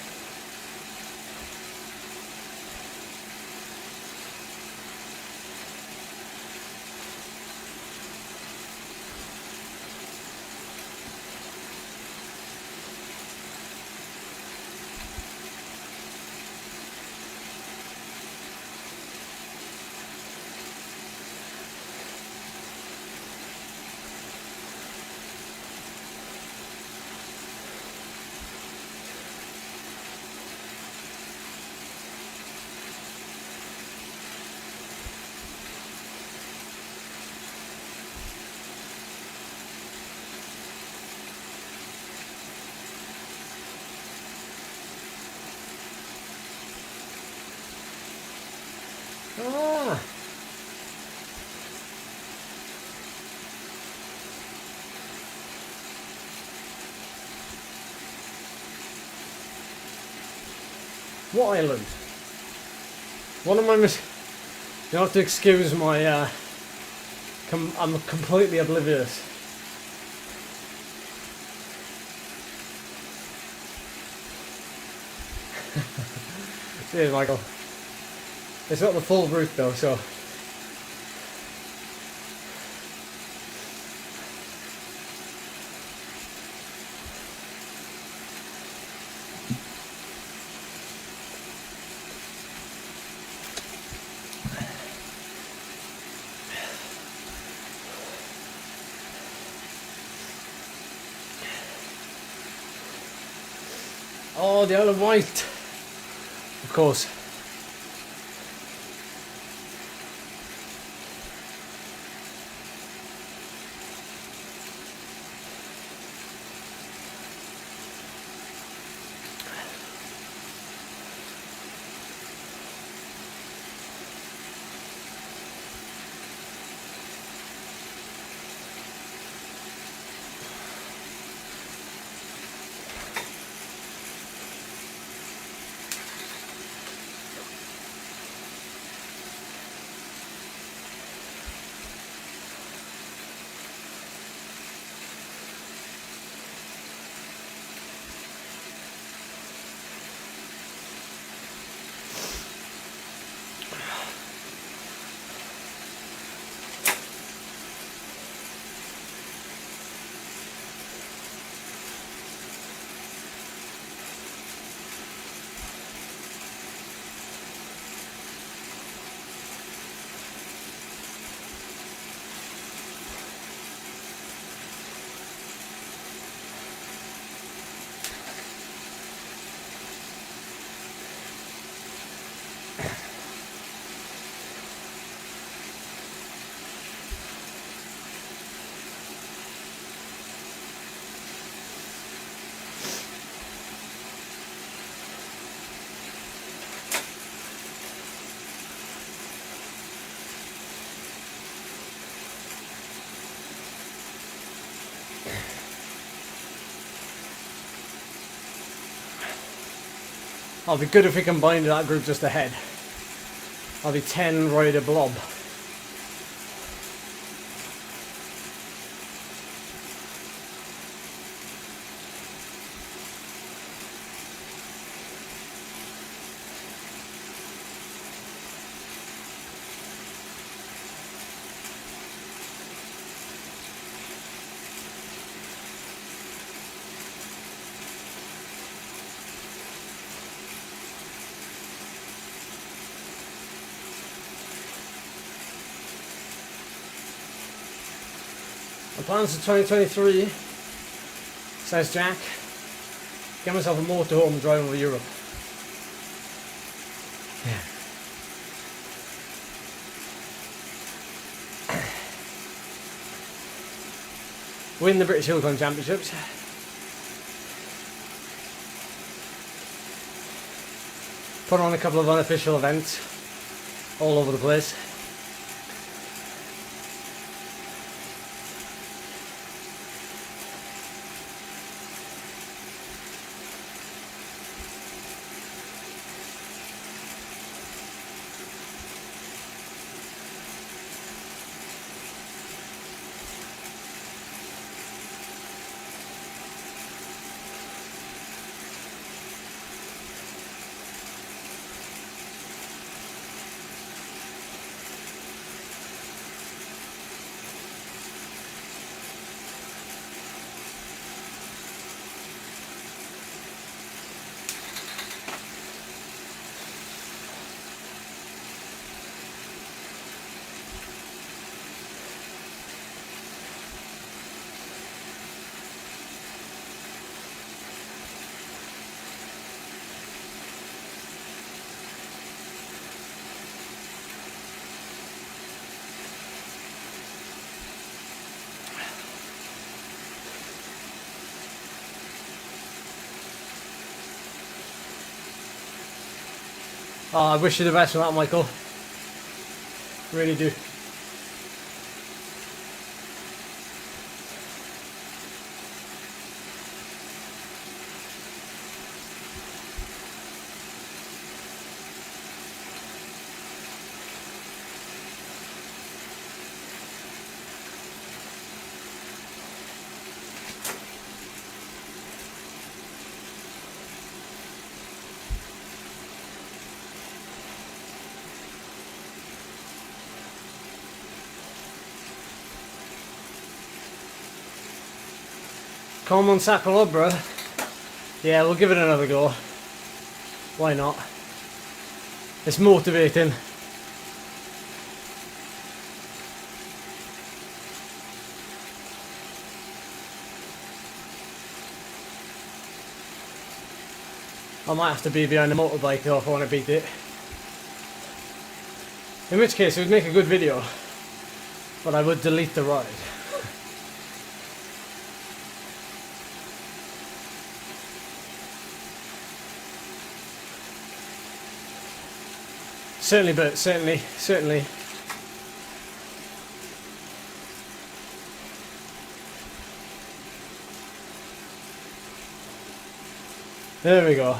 Ah. What island? One of my you have to excuse my I'm completely oblivious. Cheers, Michael. It's not the full route though, so. Oh, the Isle of Wight. Of course. I'll be good if we combine that group just ahead. I'll be 10 rider blob. My plans for 2023, says Jack, get myself a motorhome and drive over Europe. Yeah. Win the British Hill Climb Championships. Put on a couple of unofficial events all over the place. Oh, I wish you the best for that, Michael. Really do. Come on, sackle up, bro. Yeah, we'll give it another go. Why not? It's motivating. I might have to be behind the motorbike though if I want to beat it. In which case it would make a good video, but I would delete the ride. Certainly, but certainly. There we go.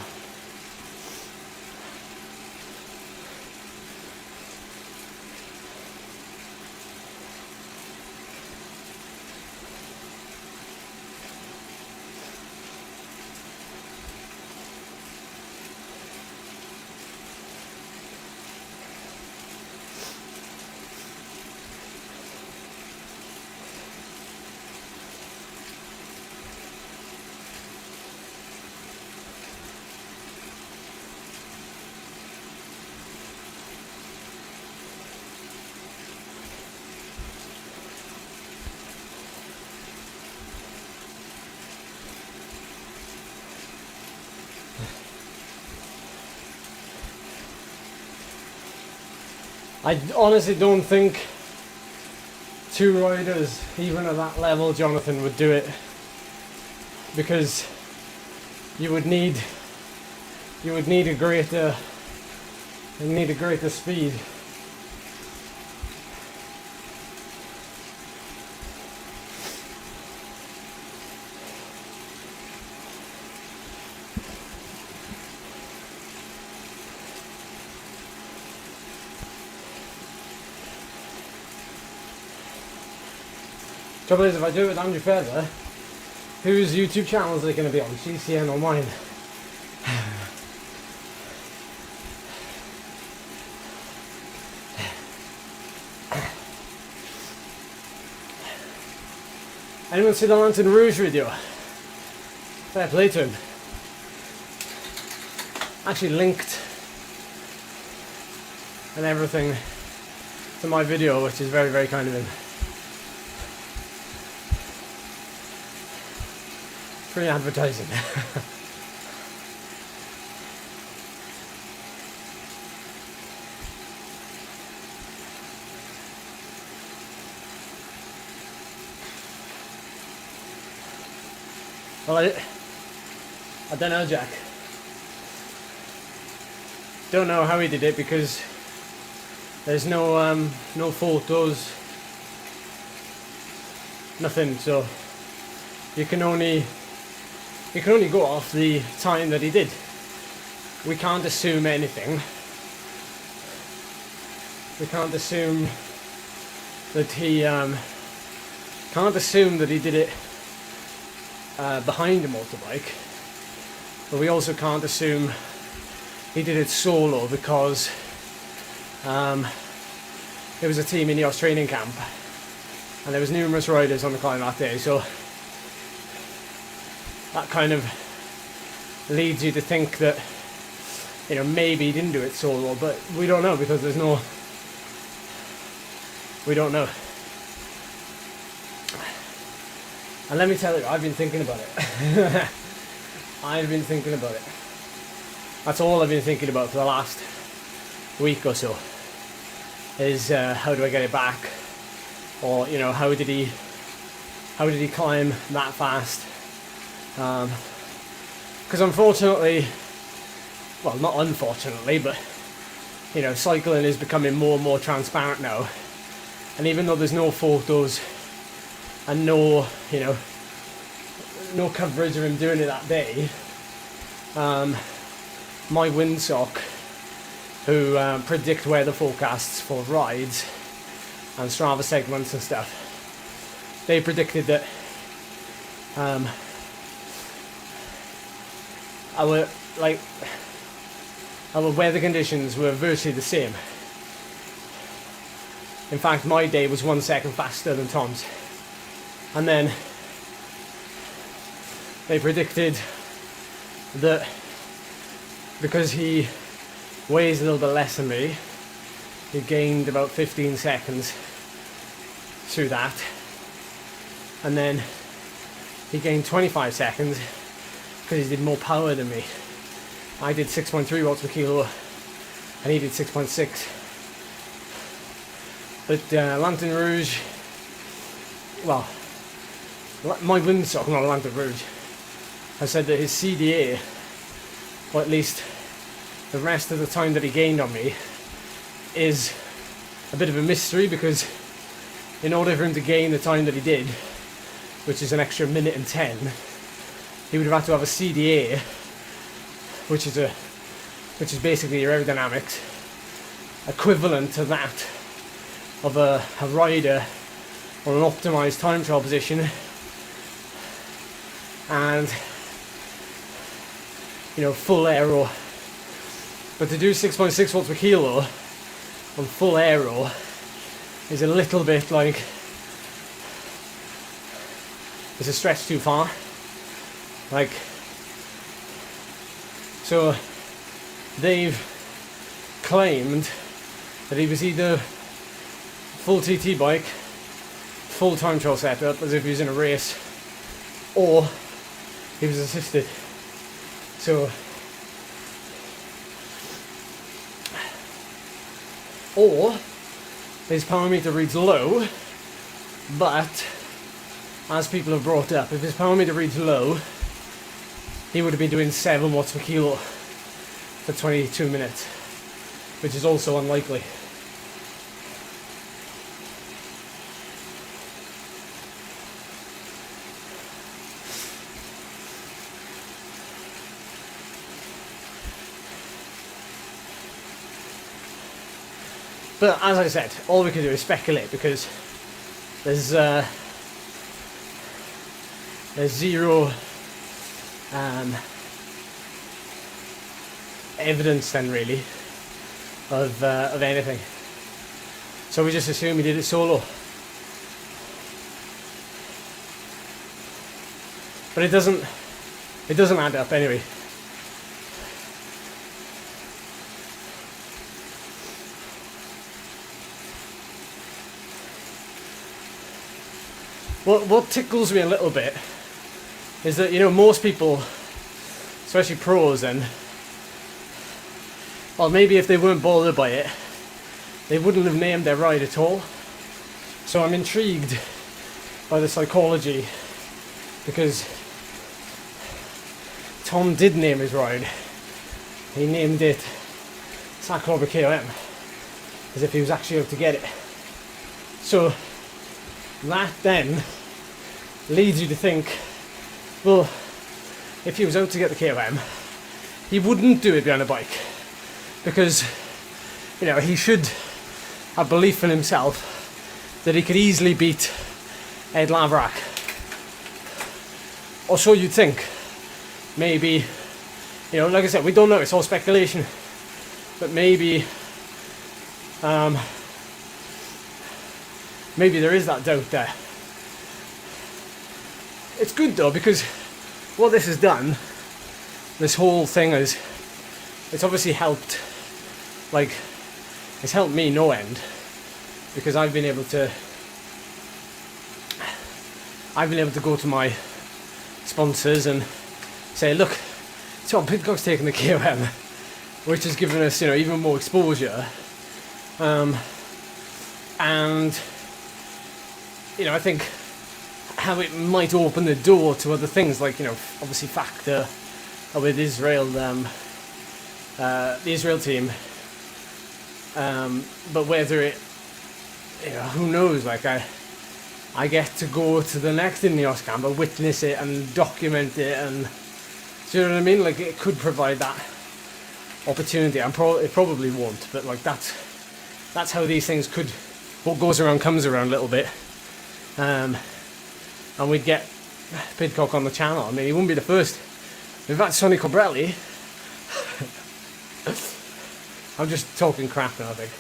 I honestly don't think two riders, even at that level, Jonathan, would do it, because you would need a greater speed. Trouble is, if I do it with Andrew Feather, whose YouTube channels are they going to be on? CCN or mine? Anyone see the Lantern Rouge video? Fair play to him. Actually linked and everything to my video, which is very, very kind of him. Free advertising. Well, I don't know, Jack. Don't know how he did it, because there's no photos, nothing. So you can only go off the time that he did. We can't assume anything. We can't assume that he did it behind a motorbike, but we also can't assume he did it solo, because there was a team in Huish training camp and there was numerous riders on the climb that day, so that kind of leads you to think that, you know, maybe he didn't do it solo, but we don't know, because we don't know. And let me tell you, I've been thinking about it. I've been thinking about it. That's all I've been thinking about for the last week or so, is how do I get it back, or, you know, how did he climb that fast? Because unfortunately, well, not unfortunately, but, you know, cycling is becoming more and more transparent now, and even though there's no photos and no coverage of him doing it that day, my windsock, who predict weather forecasts for rides and Strava segments and stuff, they predicted that our weather conditions were virtually the same. In fact, my day was 1 second faster than Tom's. And then they predicted that because he weighs a little bit less than me, he gained about 15 seconds through that. And then he gained 25 seconds because he did more power than me. I did 6.3 watts per kilo and he did 6.6. But Lantern Rouge, well, my windsock, not Lantern Rouge, has said that his CDA, or at least the rest of the time that he gained on me, is a bit of a mystery, because in order for him to gain the time that he did, which is an extra minute and 10, he would have had to have a CDA, which is basically your aerodynamics, equivalent to that of a rider on an optimized time trial position, and, you know, full aero. But to do 6.6 watts per kilo on full aero is a little bit like, it's a stretch too far. Like, so they've claimed that he was either full TT bike, full time trial setup as if he was in a race, or he was assisted. So, or his power meter reads low, but as people have brought up, if his power meter reads low, he would have been doing 7 watts per kilo for 22 minutes, which is also unlikely. But as I said, all we can do is speculate, because there's zero evidence then really of anything. So we just assume he did it solo. But it doesn't add up anyway. What tickles me a little bit is that, you know, most people, especially pros, and well, maybe if they weren't bothered by it, they wouldn't have named their ride at all. So I'm intrigued by the psychology, because Tom did name his ride. He named it Cyclist over KOM, as if he was actually out to get it. So that then leads you to think, well, if he was out to get the KOM, he wouldn't do it behind a bike, because, you know, he should have belief in himself that he could easily beat Ed Laverack. Or so you'd think. Maybe, you know, like I said, we don't know, it's all speculation, but maybe maybe there is that doubt there. It's good though, because what this has done, this whole thing is, it's obviously helped, like, it's helped me no end, because I've been able to go to my sponsors and say, look, Tom Pidcock's taking the KOM, which has given us, you know, even more exposure, and, you know, I think how it might open the door to other things, like, you know, obviously Factor with Israel, the Israel team, but whether it, you know, who knows, like, I get to go to the next Ineos camp and witness it and document it, and do you know what I mean? Like, it could provide that opportunity. It probably won't, but like that's how these things could. What goes around comes around a little bit, and we'd get Pidcock on the channel. I mean, he wouldn't be the first. We've had Sonny Cobrelli. I'm just talking crap now, I think.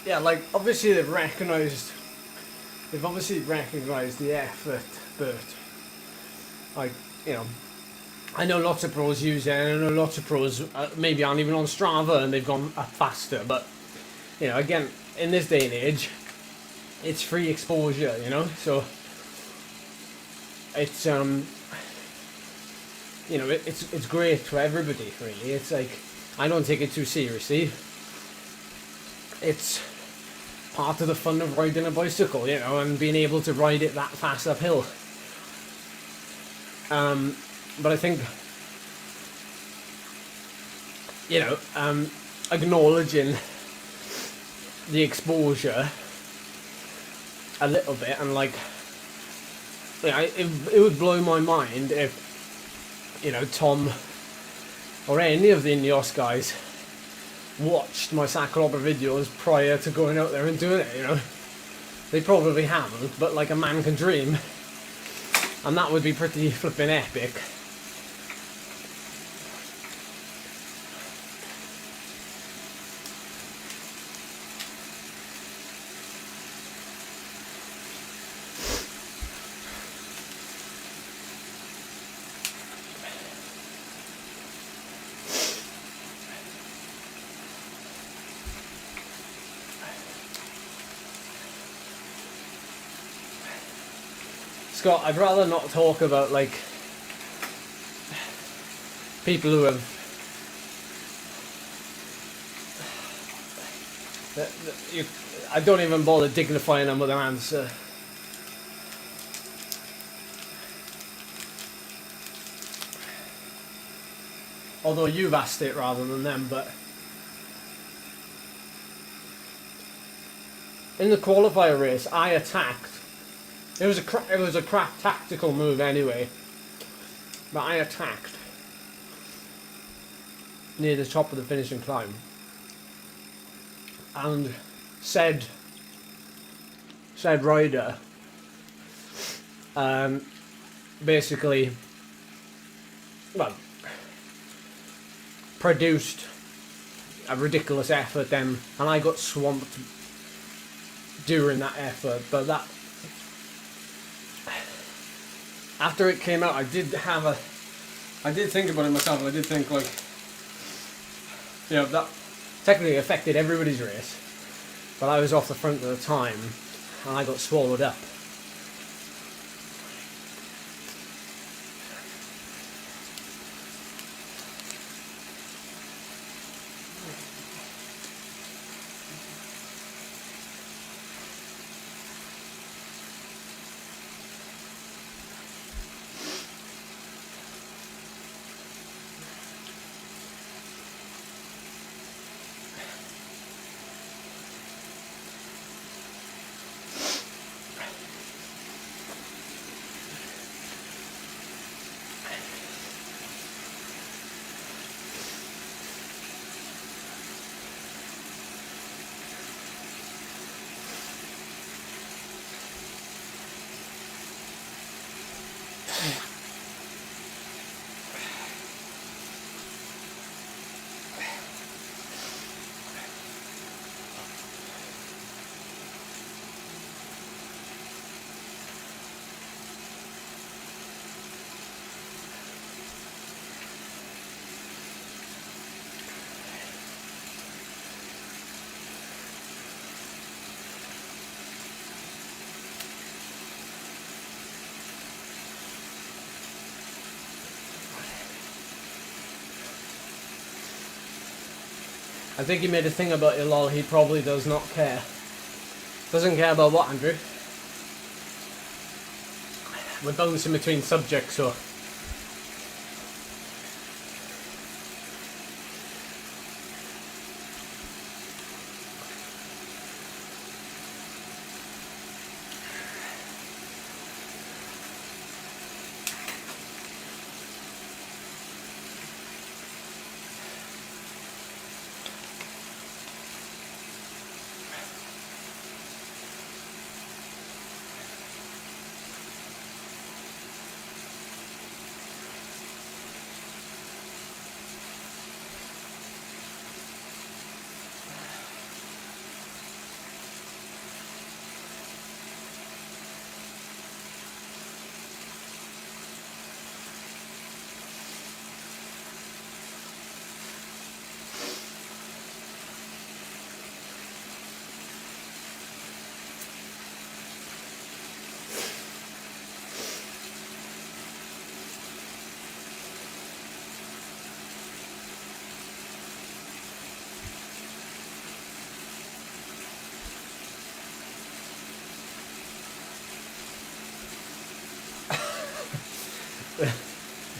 Yeah, like, obviously they've obviously recognised the effort, but, like, you know, I know lots of pros use it, and I know lots of pros maybe aren't even on Strava and they've gone up faster, but, you know, again, in this day and age, it's free exposure, you know, so it's, you know, it's great for everybody, really. It's like, I don't take it too seriously. It's part of the fun of riding a bicycle, you know, and being able to ride it that fast uphill. But I think, you know, acknowledging the exposure a little bit, and like, yeah, it would blow my mind if, you know, Tom or any of the Ineos guys watched my cyclobber videos prior to going out there and doing it, you know. They probably haven't, but like a man can dream. And that would be pretty flipping epic. Scott, I'd rather not talk about like people who have I don't even bother dignifying them with an answer. Although you've asked it rather than them, but in the qualifier race I attacked. It was a crap tactical move anyway, but I attacked near the top of the finishing climb, and said rider basically, well, produced a ridiculous effort then, and I got swamped during that effort, but that. After it came out, I did think about it myself, and I did think, like, you know, that technically affected everybody's race, but I was off the front at the time, and I got swallowed up. I think he made a thing about it, lol. He probably does not care. Doesn't care about what, Andrew? We're bouncing between subjects, so...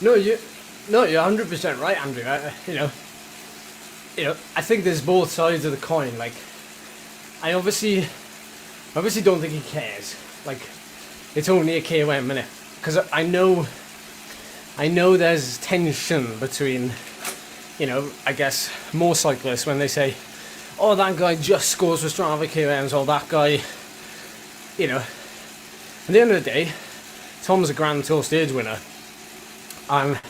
No, you're 100% right, Andrew. You know, I think there's both sides of the coin. Like, I obviously don't think he cares. Like, it's only a KOM, innit? Because I know there's tension between you know, I guess more cyclists, when they say, oh, that guy just scores for Strava KOMs, or that guy, you know, at the end of the day, Tom's a Grand Tour stage winner, and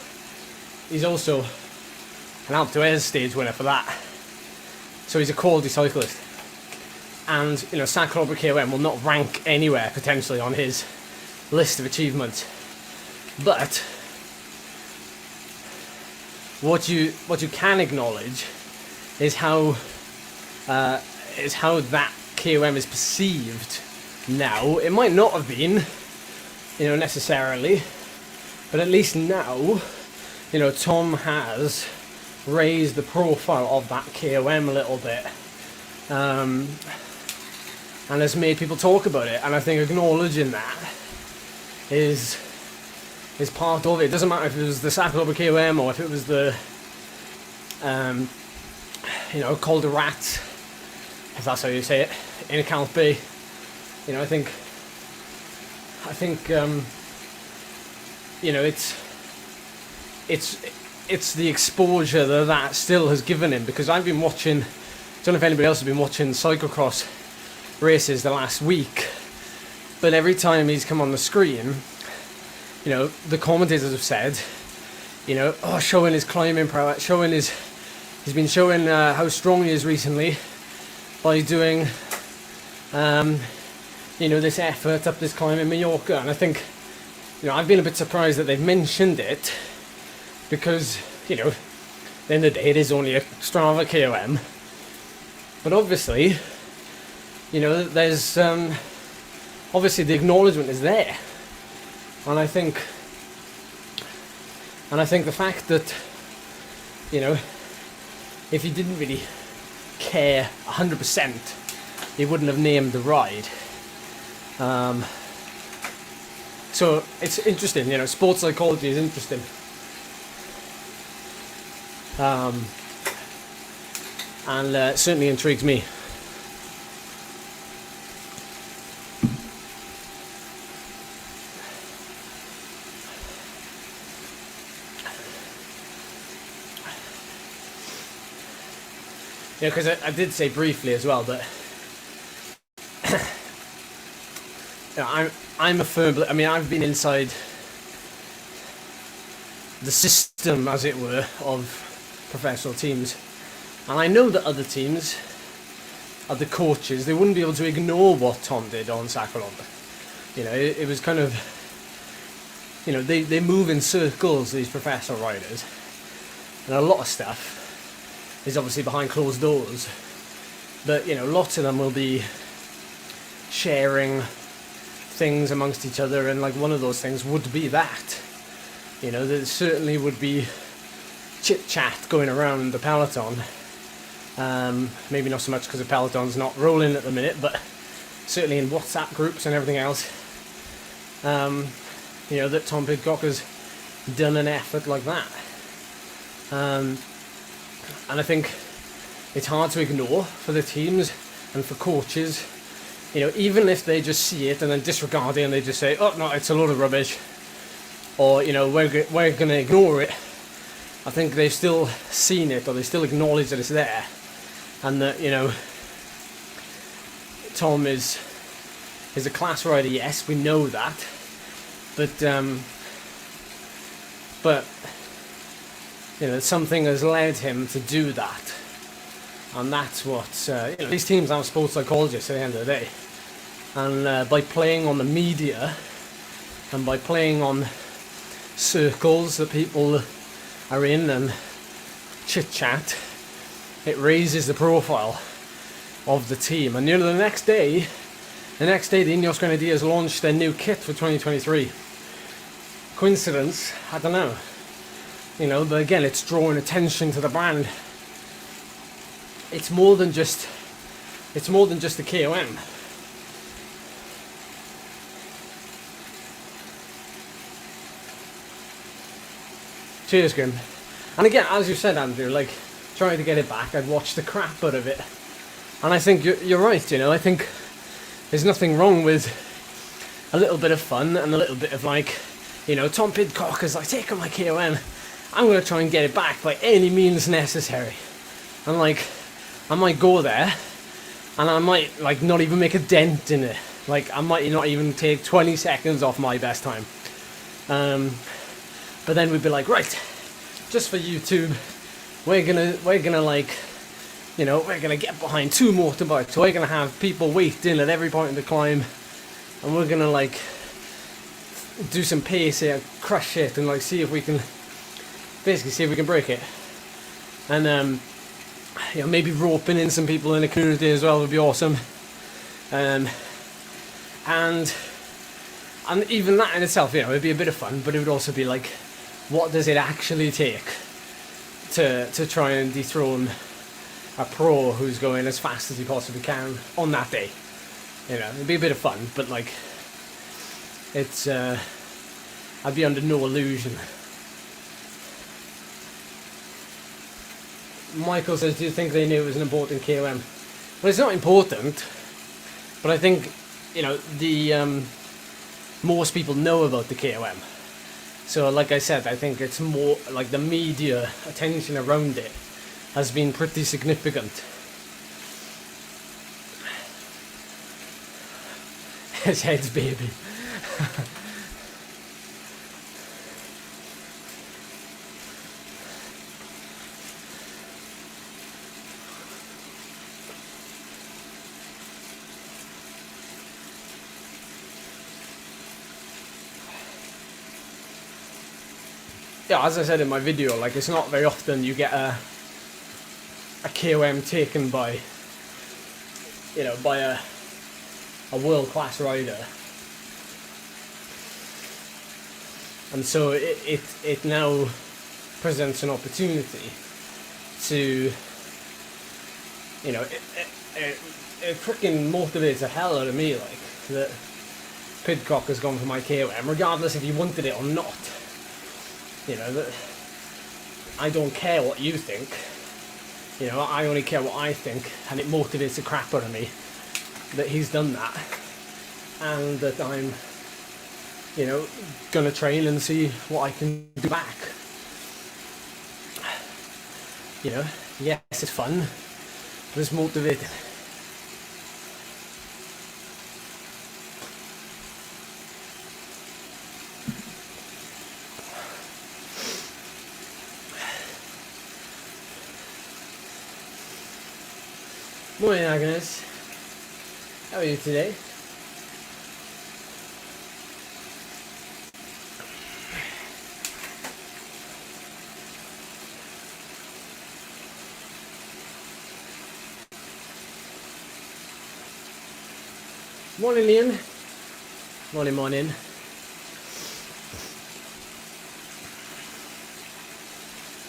he's also an Alpe d'Huez stage winner for that. So he's a quality cyclist. And, you know, Sacrobre KOM will not rank anywhere potentially on his list of achievements. But what you can acknowledge is how that KOM is perceived now. It might not have been, you know, necessarily, but at least now, you know, Tom has raised the profile of that KOM a little bit, and has made people talk about it. And I think acknowledging that is part of it. It doesn't matter if it was the Sacrobre KOM or if it was the you know, Col de Rat, if that's how you say it, in Calpe. You know, I think you know, it's the exposure that still has given him, because I've been watching, I don't know if anybody else has been watching cyclocross races the last week, but every time he's come on the screen, you know, the commentators have said, you know, oh, showing his climbing prowess, he's been showing how strong he is recently by doing, you know, this effort up this climb in Mallorca. And I think, you know, I've been a bit surprised that they've mentioned it, because, you know, at the end of the day, it is only a Strava KOM. But obviously, you know, there's obviously the acknowledgement is there, and I think the fact that, you know, if he didn't really care 100%, he wouldn't have named the ride. So it's interesting, you know, sports psychology is interesting. And certainly intrigues me. Yeah, because I did say briefly as well that you know, I'm a firm. I mean, I've been inside the system, as it were, of professional teams, and I know that other teams, other coaches, they wouldn't be able to ignore what Tom did on Sacrobre. You know, it was kind of, you know, they move in circles, these professional riders, and a lot of stuff is obviously behind closed doors, but, you know, lots of them will be sharing things amongst each other, and like one of those things would be that, you know, there certainly would be chit chat going around the peloton. Maybe not so much because the peloton's not rolling at the minute, but certainly in WhatsApp groups and everything else, you know, that Tom Pidcock has done an effort like that. And I think it's hard to ignore for the teams and for coaches, you know, even if they just see it and then disregard it and they just say, oh no, it's a load of rubbish, or, you know, we're going to ignore it. I think they've still seen it, or they still acknowledge that it's there, and that, you know, Tom is a class rider. Yes, we know that, but you know, something has led him to do that, and that's what you know, these teams have sports psychologists at the end of the day, and by playing on the media and by playing on circles that people are in and chit chat, it raises the profile of the team. And, you know, the next day the Ineos Grenadiers launched their new kit for 2023. Coincidence? I don't know. You know, but again, it's drawing attention to the brand. It's more than just the KOM. Cheers, Grim. And again, as you said, Andrew, like, trying to get it back, I'd watch the crap out of it. And I think you're right, you know, I think there's nothing wrong with a little bit of fun and a little bit of, like, you know, Tom Pidcock is like, take on my KOM. I'm going to try and get it back by any means necessary. And like, I might go there and I might like not even make a dent in it. Like, I might not even take 20 seconds off my best time. But then we'd be like, right, just for YouTube, we're gonna like, you know, we're gonna get behind 2 motorbikes. We're gonna have people waiting at every point of the climb, and we're gonna like do some pace here, crush it, and like see if we can break it. And you know, maybe roping in some people in the community as well would be awesome. And even that in itself, you know, it'd be a bit of fun, but it would also be like, what does it actually take to try and dethrone a pro who's going as fast as he possibly can on that day? You know, it'd be a bit of fun, but like, it's I'd be under no illusion. Michael says, do you think they knew it was an important KOM? Well, it's not important, but I think, you know, the most people know about the KOM. So like I said, I think it's more like the media attention around it has been pretty significant. His head's baby. Yeah, as I said in my video, like, it's not very often you get a KOM taken by, you know, by a world-class rider. And so it now presents an opportunity to, you know, it freaking motivates the hell out of me, like, that Pidcock has gone for my KOM, regardless if he wanted it or not. You know, that I don't care what you think. You know, I only care what I think, and it motivates the crap out of me that he's done that, and that I'm, you know, gonna train and see what I can do back. You know, yes, it's fun, but it's motivating. Morning, Agnes. How are you today? Morning, Liam. Morning.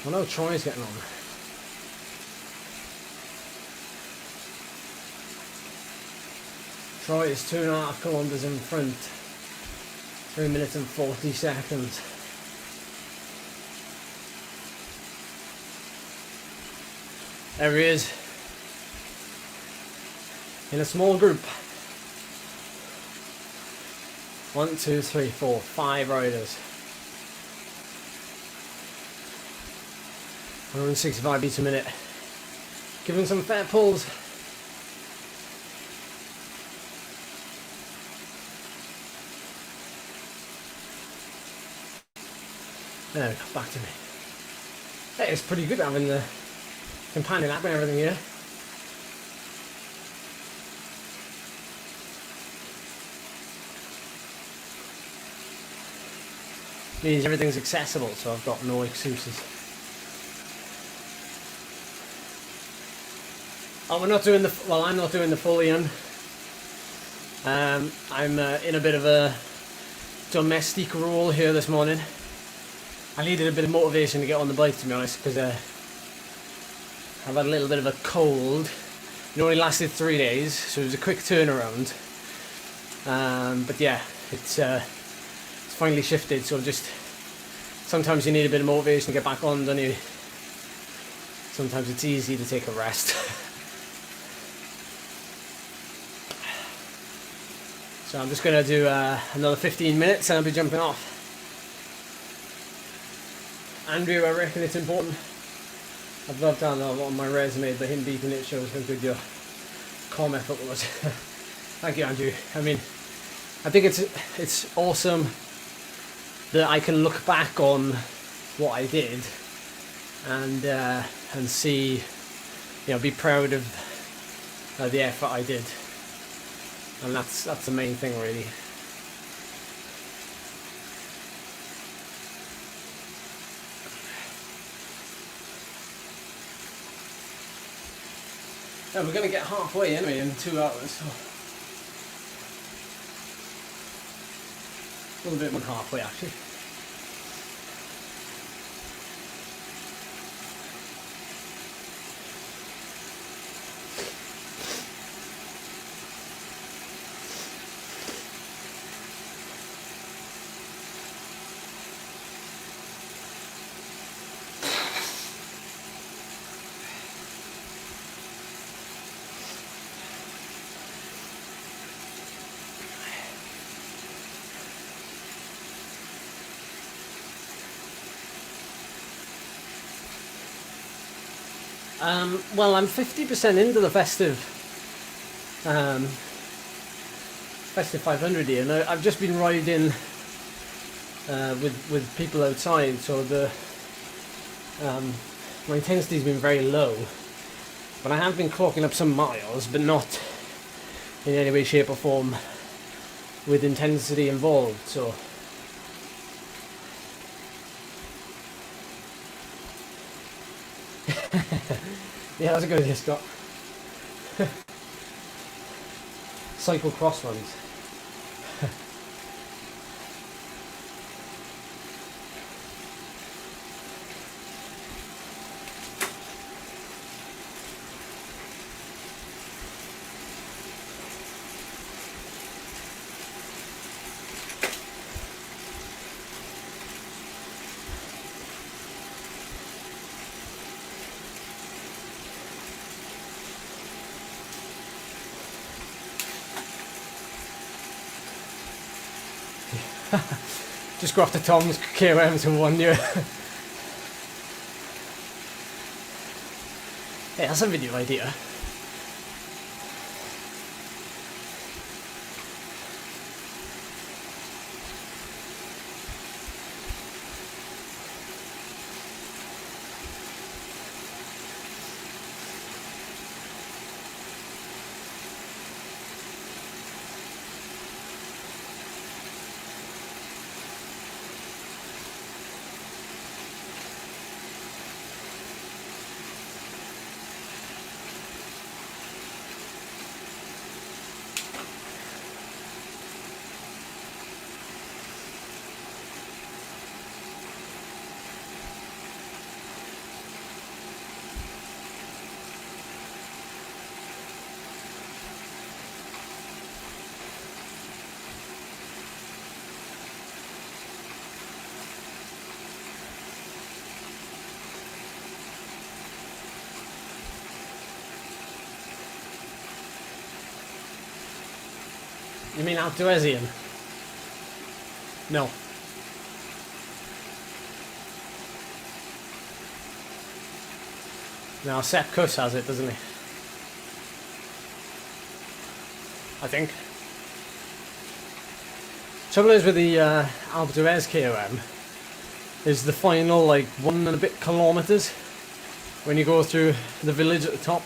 I know Troy's getting on. Troy is 2.5 kilometers in front. 3 minutes and 40 seconds. There he is. In a small group. 1, 2, 3, 4, 5 riders. 165 beats a minute. Giving some fair pulls. There we go, back to me. Hey, it's pretty good having the companion app and everything here. Means everything's accessible, so I've got no excuses. Oh, we're not doing the, well, I'm not doing the full Ian. I'm in a bit of a domestique role here this morning. I needed a bit of motivation to get on the bike, to be honest, because I've had a little bit of a cold. It only lasted 3 days, so it was a quick turnaround. But yeah, it's finally shifted, so just sometimes you need a bit of motivation to get back on, don't you? Sometimes it's easy to take a rest. So I'm just going to do another 15 minutes and I'll be jumping off. Andrew, I reckon it's important. I'd love to have that on my resume, but him beating it shows how good your calm effort was. Thank you, Andrew. I mean, I think it's awesome that I can look back on what I did and see, be proud of the effort I did, and that's the main thing, really. Yeah, we're gonna get halfway anyway in 2 hours. So. A little bit more than halfway, actually. Well, I'm 50% into the festive 500 here, and I've just been riding with people outside, so my intensity's been very low, but I have been clocking up some miles, but not in any way, shape or form with intensity involved, so yeah, that's a good idea, Scott. Cycle cross runs. Just go after Tom's KOMs in 1 year. Hey, that's a video idea. You mean outdoorsy? No. Now Sepp Kuss has it, doesn't he? I think. Trouble is with the Alpe d'Huez KOM is the final like 1 and a bit kilometres. When you go through the village at the top,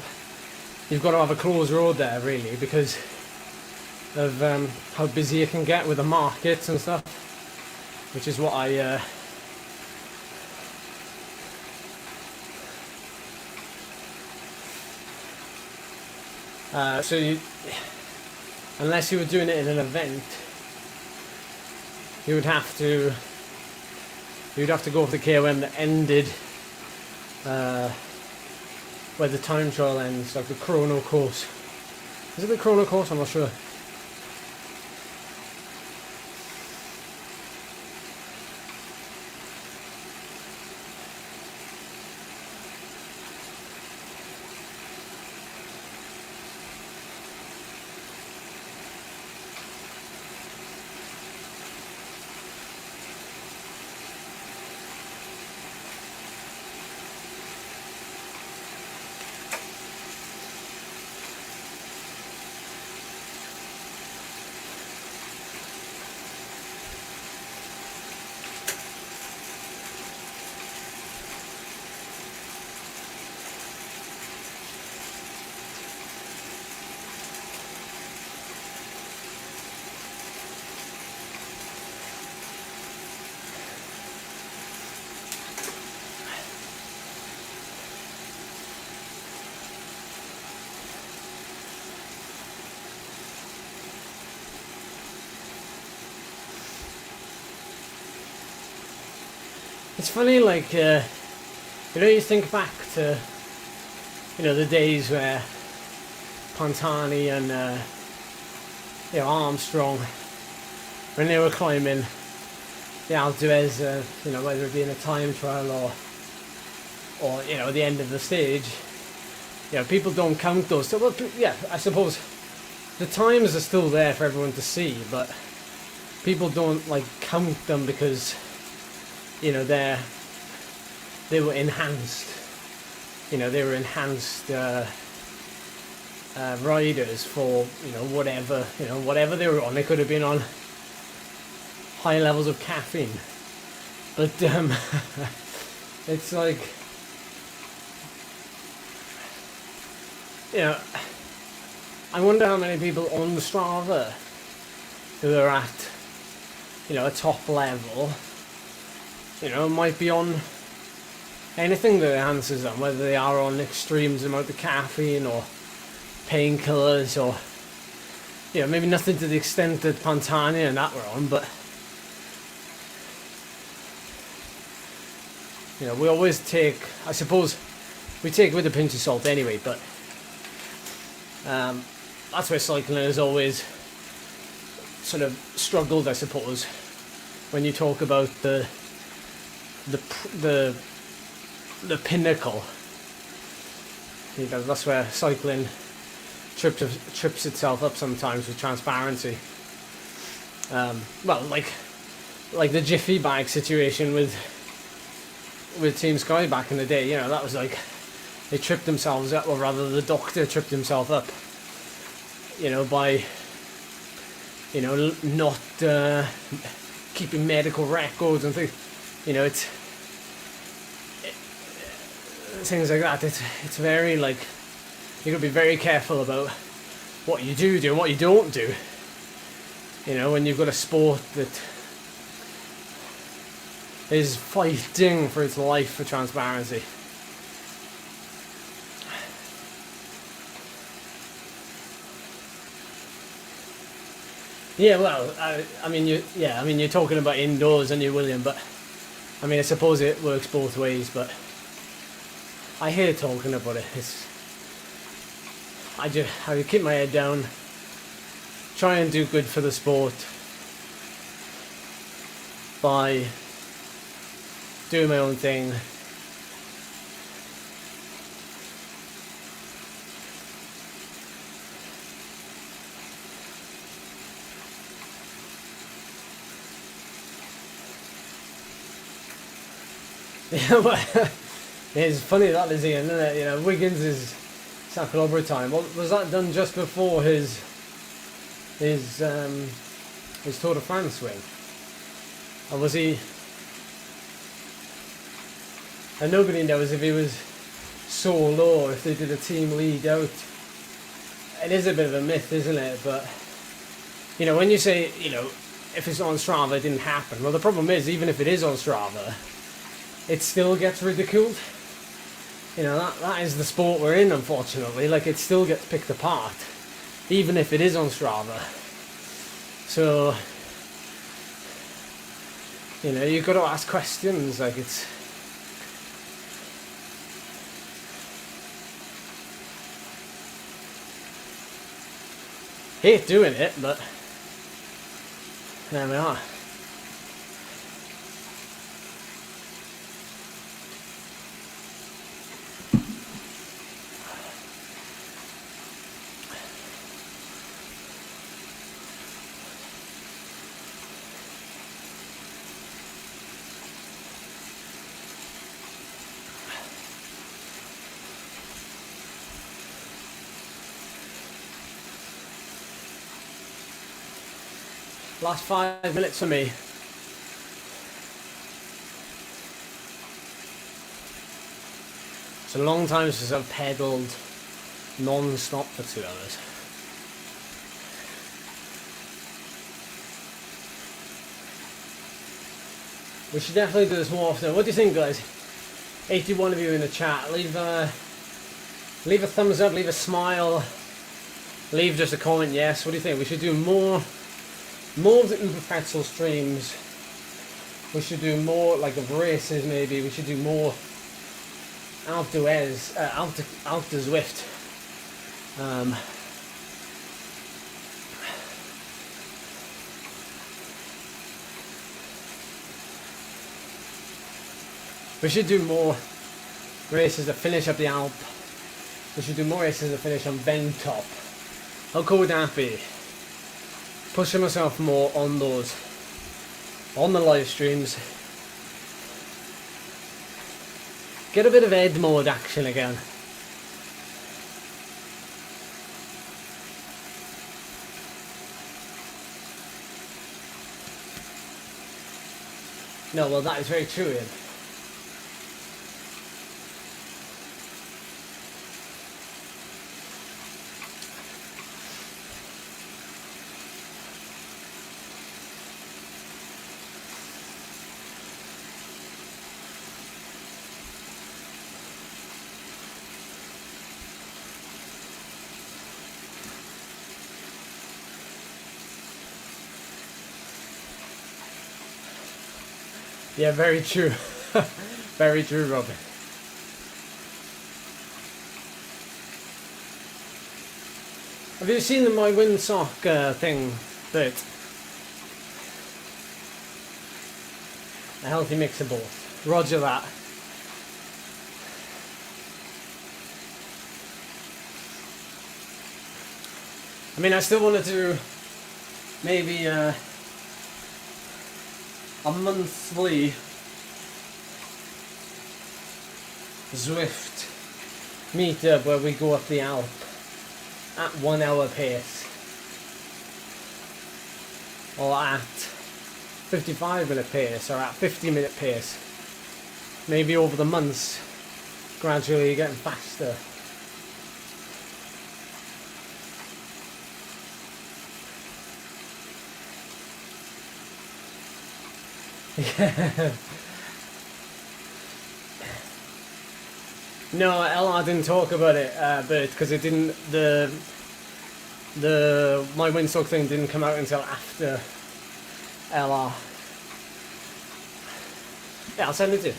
you've got to have a closed road there really because of how busy it can get with the markets and stuff, which is what I so unless you were doing it in an event, you'd have to go for the KOM that ended where the time trial ends, like the chrono course. Is it the chrono course? I'm not sure. It's funny, like, you know, you think back to, you know, the days where Pantani and, you know, Armstrong, when they were climbing the Alpe d'Huez, you know, whether it be in a time trial or you know, at the end of the stage, you know, people don't count those. So, well, yeah, I suppose the times are still there for everyone to see, but people don't like count them because, you know, they were enhanced. You know, they were enhanced riders for, you know, whatever they were on. They could have been on high levels of caffeine, but it's like, you know, I wonder how many people on Strava who are at, you know, a top level, you know, might be on anything that enhances them, whether they are on extremes amount of caffeine or painkillers, or, you know, maybe nothing to the extent that Pantani and that were on, but, you know, we always take, I suppose, we take it with a pinch of salt anyway, but that's where cycling has always sort of struggled, I suppose, when you talk about the pinnacle. You know, that's where cycling trips itself up sometimes with transparency. Well, like the Jiffy bag situation with Team Sky back in the day. You know, that was like, they tripped themselves up, or rather the doctor tripped himself up, you know, by, you know, not keeping medical records and things. You know, it's things like that. It's very, like, you gotta be very careful about what you do and what you don't do. You know, when you've got a sport that is fighting for its life for transparency. Yeah, well, I mean, you're talking about indoors, and you, William, but I mean, I suppose it works both ways. But I hate talking about it. I keep my head down, try and do good for the sport by doing my own thing. Yeah, but it's funny that is, Ian, isn't it? You know, Wiggins is Sacalobra time. Well, was that done just before his Tour de France win? Or was he? And nobody knows if he was so low, if they did a team lead out. It is a bit of a myth, isn't it? But, you know, when you say, you know, if it's on Strava, it didn't happen. Well, the problem is, even if it is on Strava, it still gets ridiculed. You know, that is the sport we're in, unfortunately. Like, it still gets picked apart, even if it is on Strava. So, you know, you've got to ask questions. Like, it's... hate doing it, but there we are. Last 5 minutes for me. It's a long time since I've pedalled non-stop for 2 hours. We should definitely do this more often. What do you think, guys? 81 of you in the chat. Leave a thumbs up, leave a smile, leave just a comment. Yes. What do you think? We should do more of the Uber Pretzel streams We should do more like of races. Maybe we should do more Alpe d'Huez, Alpe de Zwift. We should do more races that finish up the Alp. We should do more races that finish on Bend Top. How cool would that be? Pushing myself more on those, on the live streams. Get a bit of ed mode action again. No, well, that is very true, Ian. Yeah, very true. Very true, Robin. Have you seen my windsock thing, Bert? A healthy mix of both. Roger that. I mean, I still want to do maybe a monthly Zwift meetup where we go up the Alp at 1 hour pace, or at 55-minute pace, or at 50-minute pace. Maybe over the months, gradually getting faster. Yeah. No, LR didn't talk about it, but because it didn't, my windsock thing didn't come out until after LR. Yeah, I'll send it to you.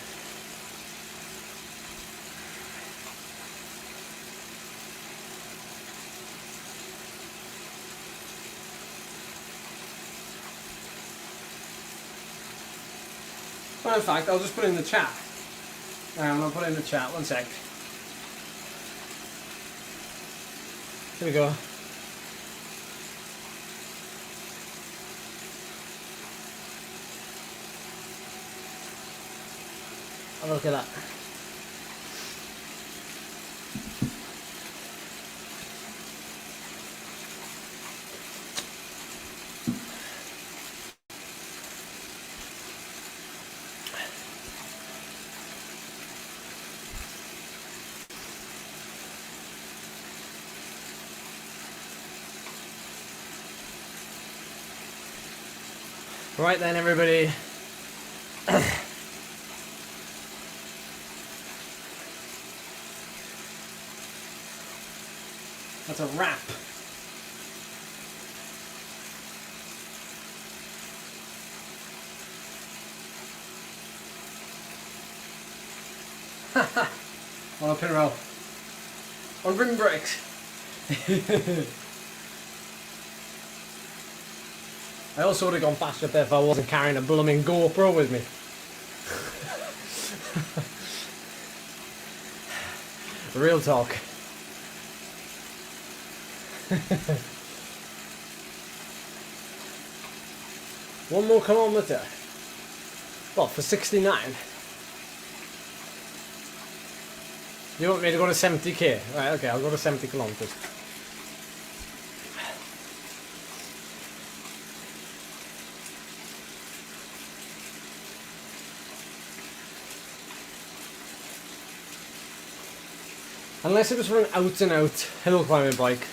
Well, in fact, I'll just put it in the chat. I'll put it in the chat, 1 sec. Here we go. Have a look at that. Right then, everybody. That's a wrap. On a pin roll. On ring brakes. I also would have gone faster if I wasn't carrying a blooming GoPro with me. Real talk. One more kilometre. What, for 69? You want me to go to 70k? Right, okay, I'll go to 70 kilometres. Unless it was for an out and out hill climbing bike,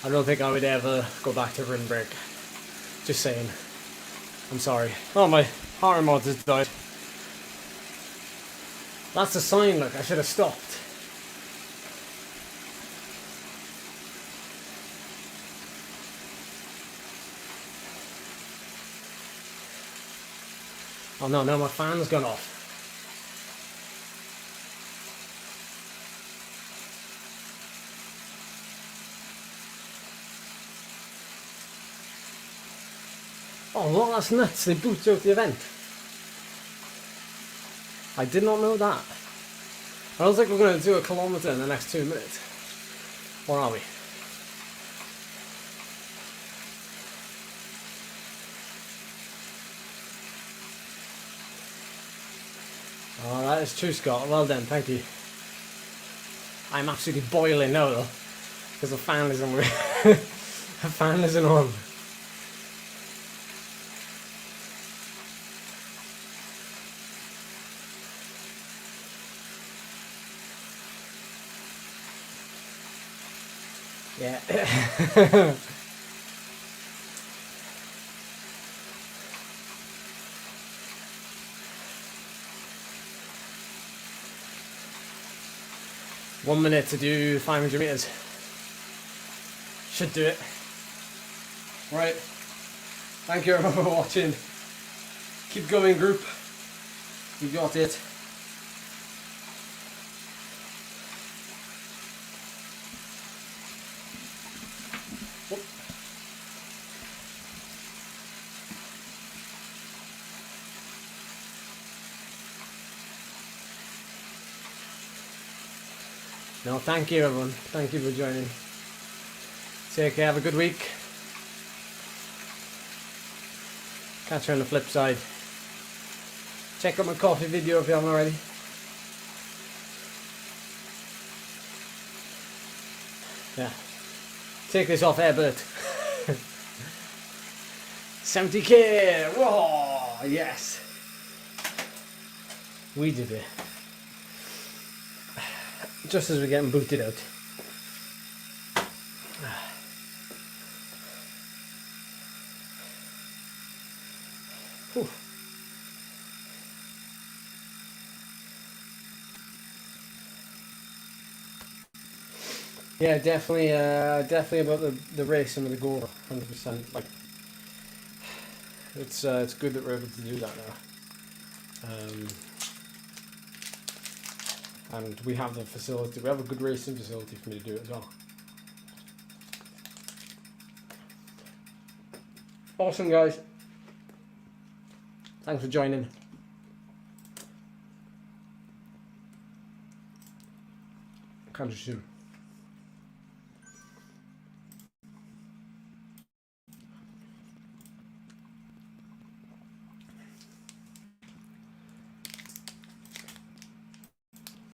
I don't think I would ever go back to Rinberg. Just saying. I'm sorry. Oh, my heart mod has died. That's a sign, look, I should have stopped. Oh no, now my fan's gone off. Oh look, that's nuts, they booted out the event. I did not know that. I don't think we're going to do a kilometre in the next 2 minutes. Or are we? Oh, that is true, Scott. Well done, thank you. I'm absolutely boiling now though, because the fan isn't the fan isn't on. Yeah. One minute to do 500 meters. Should do it. Right. Thank you everyone for watching. Keep going, group. You got it. Whoop. No, thank you everyone. Thank you for joining. Take care, have a good week. Catch you on the flip side. Check out my coffee video if you haven't already. Yeah. Take this off air, Bert. 70k! Whoa! Yes! We did it. Just as we're getting booted out. Whew. Yeah, definitely about the race and the goal, 100%. Like, it's good that we're able to do that now. And we have the facility. We have a good racing facility for me to do it as well. Awesome, guys. Thanks for joining. Catch you soon.